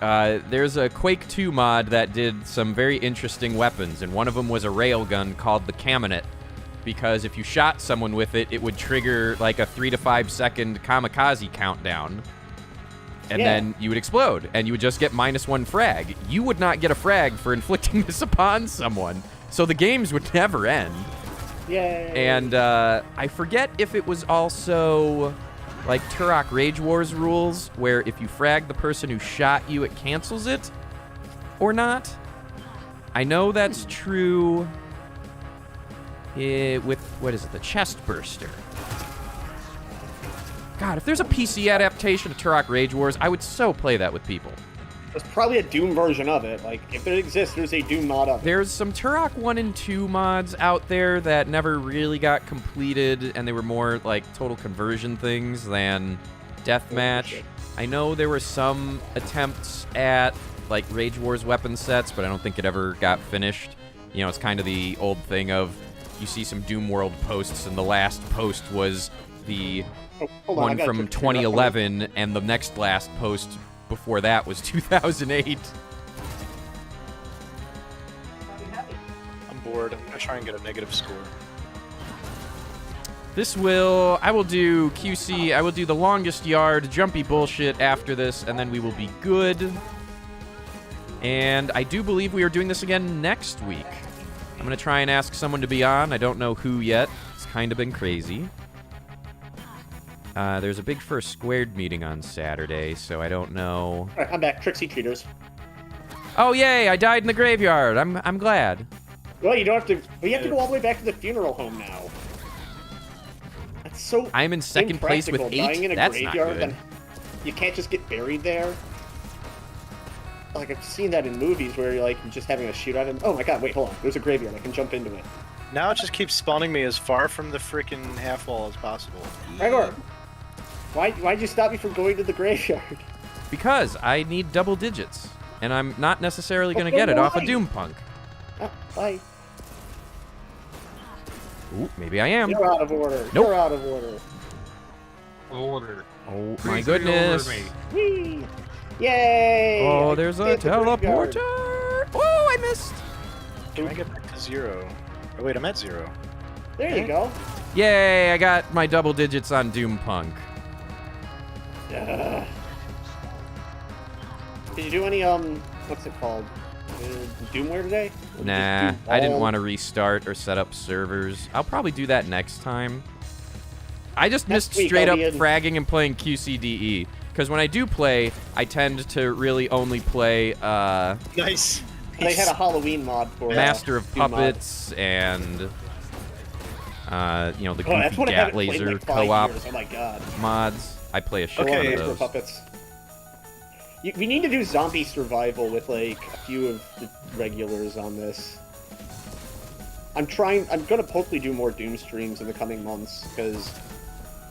there's a Quake 2 mod that did some very interesting weapons, and one of them was a railgun called the Caminet, because if you shot someone with it, it would trigger like a 3 to 5 second kamikaze countdown. And then you would explode, and you would just get -1 frag. You would not get a frag for inflicting this upon someone, so the games would never end. Yay. And I forget if it was also like Turok Rage Wars rules, where if you frag the person who shot you, it cancels it, or not. I know that's true with, what is it, the Chest Burster. God, if there's a PC adaptation of Turok Rage Wars, I would so play that with people. There's probably a Doom version of it. Like, if it exists, there's a Doom mod of it. There's some Turok 1 and 2 mods out there that never really got completed, and they were more like total conversion things than deathmatch. I know there were some attempts at like Rage Wars weapon sets, but I don't think it ever got finished. You know, it's kind of the old thing of you see some Doom World posts, and the last post was the Hold on, I one gotta from check the computer. 2011, and the next last post before that was 2008. I'm bored. I'm gonna try and get a negative score. I will do QC, I will do the longest yard, jumpy bullshit after this, and then we will be good. And I do believe we are doing this again next week. I'm going to try and ask someone to be on. I don't know who yet. It's kind of been crazy. There's a big First Squared meeting on Saturday, so I don't know. Alright, I'm back. Trixie Treaters. Oh, yay! I died in the graveyard. I'm glad. Well, you don't have to. But you have to go all the way back to the funeral home now. That's so. I'm in second place with impractical. 8. Dying in a That's not graveyard, good. then you can't just get buried there. Like, I've seen that in movies where you're like just having a shootout and oh my god, wait, hold on. There's a graveyard. I can jump into it. Now it just keeps spawning me as far from the freaking half wall as possible. Gregor, why'd you stop me from going to the graveyard? Because I need double digits, and I'm not necessarily going to Okay, get it off a why? Doom Punk. Oh, bye. Ooh, maybe I am. You're out of order. Nope. You're out of order. Order. Oh my Please get over goodness. me. Whee! Yay! Oh, I there's a hit the graveyard. teleporter. Oh, I missed. Can I get back to 0? Oh wait, I'm at 0. There you go. Yay, I got my double digits on Doom Punk. Did you do any what's it called? Doomware today? Or Nah, just do I didn't all- want to restart or set up servers. I'll probably do that next time. I just Next missed week, straight I'll up be in- fragging and playing QCDE. Because when I do play, I tend to really only play Nice. They had a Halloween mod for Master of Doom mod. Puppets and you know, the Oh, that's Goofy what I Gat haven't played in Laser like 5 co-op years. Oh my god. mods. I play a shit Okay. ton Master of of those. Puppets. We need to do zombie survival with like a few of the regulars on this. I'm gonna hopefully do more Doom streams in the coming months because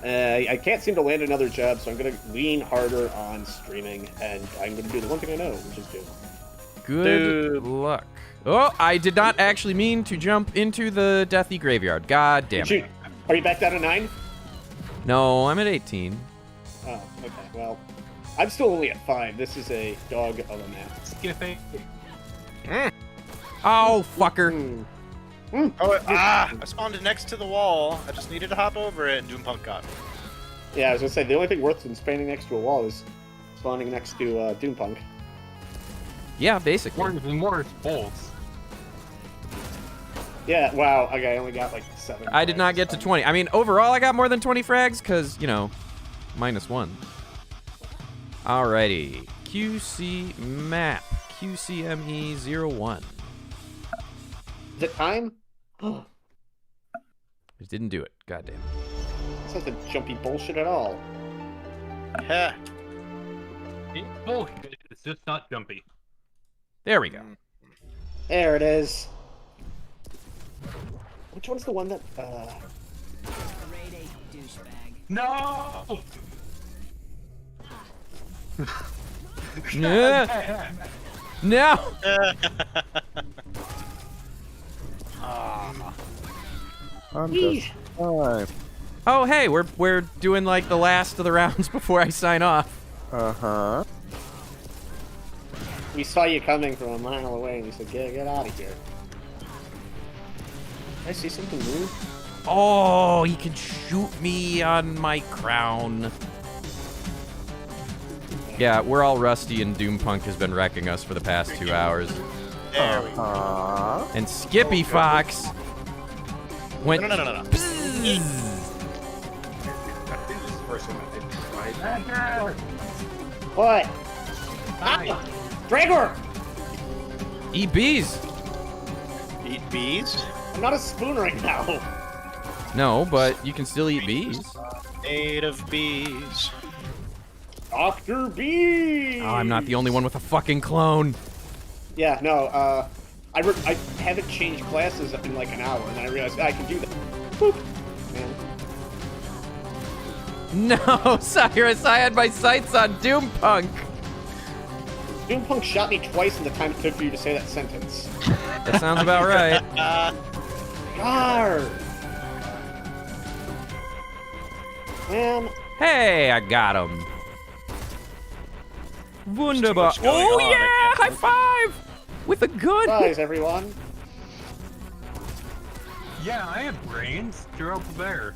I can't seem to land another job, so I'm gonna lean harder on streaming, and I'm gonna do the one thing I know, which is Doom. Good luck. Oh, I did not actually mean to jump into the Deathy Graveyard. God damn Shoot. it. Are you back down to 9? No, I'm at 18. Oh, okay. Well, I'm still only at 5. This is a dog of a map. Skipping. Oh, fucker. Oh, I spawned next to the wall. I just needed to hop over it, and Doompunk got me. Yeah, I was gonna say, the only thing worse than spawning next to a wall is spawning next to Doompunk. Yeah, basically. More bolts. Yeah, wow, okay, I only got like 7. I did not get to 20. I mean, overall, I got more than 20 frags because, you know, -1. Alrighty. QC map. QCME01. Is it time? It didn't do it. Goddamn. This isn't jumpy bullshit at all. Heh. It's bullshit. It's just not jumpy. There we go. There it is. Which one's the one that, No! Yeah. No. Yeesh. Oh, hey, we're doing like the last of the rounds before I sign off. We saw you coming from a mile away and we said, get out of here. Did I see something move? Oh, he can shoot me on my crown. Yeah, we're all rusty and Doompunk has been wrecking us for the past 2 hours. There we go. And Skippy Fox went. No. What? Ah! Gregor! EBs. Eat bees? I'm not a spoon right now. No, but you can still eat bees. Made of bees. Dr. B! Oh, I'm not the only one with a fucking clone. Yeah, no, I haven't changed classes in like an hour, and then I realized I can do that. Boop. Man. No, Cyrus, I had my sights on Doompunk. Doompunk shot me twice in the time it took for you to say that sentence. That sounds about right. Yarr! Man. Hey, I got him. Wunderbar. much going Oh on, yeah, I high can't- five with a gun. Surprise, everyone. Yeah, I have brains. You're up there.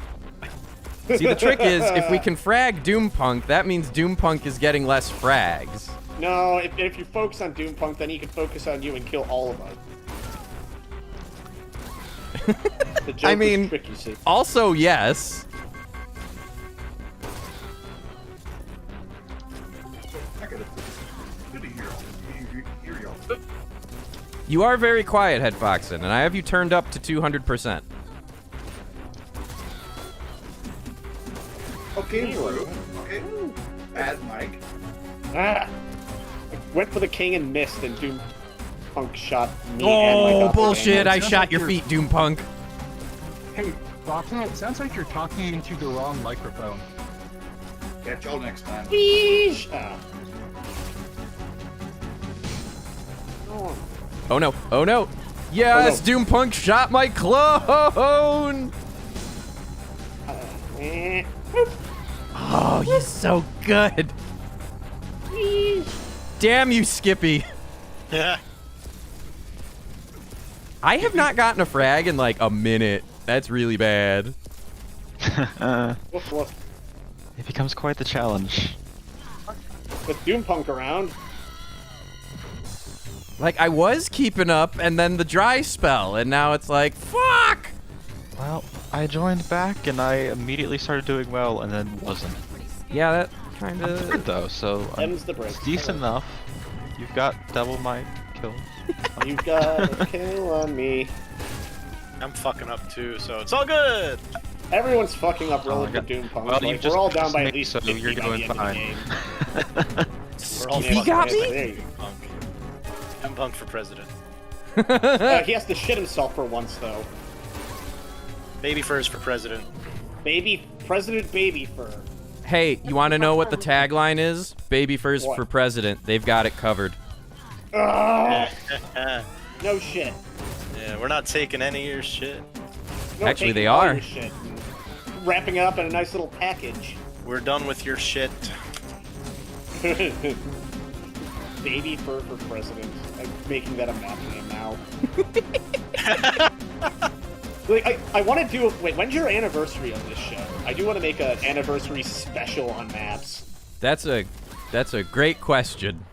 See, the trick is, if we can frag Doompunk, that means Doompunk is getting less frags. No, if you focus on Doompunk, then he can focus on you and kill all of us. The joke I is mean, tricky, see. also yes. I gotta good to hear y'all. You are very quiet, Head Foxen, and I have you turned up to 200%. Okay, Blue. Okay. Bad Mike. Ah! I went for the king and missed, and Doompunk shot me and my Oh, doppelganger. bullshit, I Sounds shot like your you're- feet, Doompunk. Hey, Boxman, it sounds like you're talking into the wrong microphone. Catch y'all next time. Yeesh! Ah. Oh. Oh no, oh no. Yes, Oh, Doompunk shot my clone! Eh. Whoop. Oh, he's so good. Yeesh. Damn you, Skippy. Yeah. I have not gotten a frag in like a minute. That's really bad. Woof, woof. It becomes quite the challenge. With Doompunk around. Like, I was keeping up, and then the dry spell, and now it's like, fuck! Well, I joined back and I immediately started doing well and then wasn't. Yeah, that kind I'm third of... though, so Them's the break. it's decent enough. You've got double my kills. You've got a kill on me. I'm fucking up too, so it's all good. Everyone's fucking up relative God. to Doompunk. Well, you Like, just we're all down by me, at least so 50 you're by doing the end fine. of the game. We're all He fucking got up. me? There you go. Punk. I'm punk for president. He has to shit himself for once, though. Baby furs for president. President Baby Fur. Hey, you want to know what the tagline is? Baby first What? for president. They've got it covered. Ah, Yeah, no shit. we're not taking any of your shit. No, Actually, taking they all are. your shit and wrapping it up in a nice little package. We're done with your shit. Baby Fur for president. I'm making that a map name now. Like, I want to do. Wait, when's your anniversary of this show? I do want to make an anniversary special on maps. That's a great question.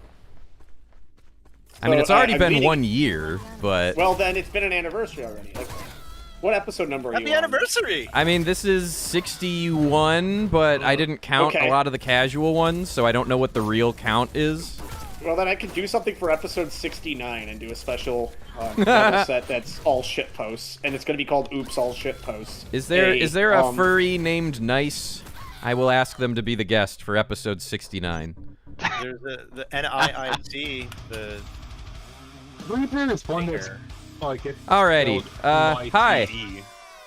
I mean, So, it's already I'm been reading- 1 year, but... Well, then it's been an anniversary already. Like, what episode number are Happy you on? anniversary! I mean, this is 61, but I didn't count Okay. a lot of the casual ones, so I don't know what the real count is. Well, then I could do something for episode 69 and do a special level set that's all shit posts, and it's going to be called Oops All Shit Posts. Is there a furry named Nice? I will ask them to be the guest for episode 69. There's the NIIC, the Reaper is one that's Finger. like it. Alrighty. spelled Hi. YTE.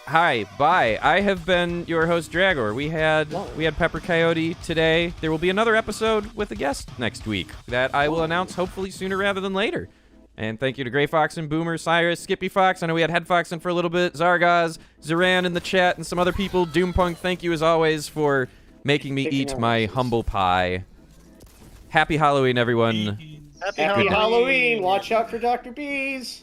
Hi, bye. I have been your host, Dragor. We had Pepper Coyote today. There will be another episode with a guest next week that I will announce hopefully sooner rather than later. And thank you to Gray Fox and Boomer, Cyrus, Skippy Fox. I know we had Head Fox in for a little bit. Zargaz, Zaran in the chat, and some other people. Doompunk, thank you as always for making me Kicking eat our my asses. humble pie. Happy Halloween, everyone. Happy Happy Halloween! Halloween! Watch out for Dr. Bees!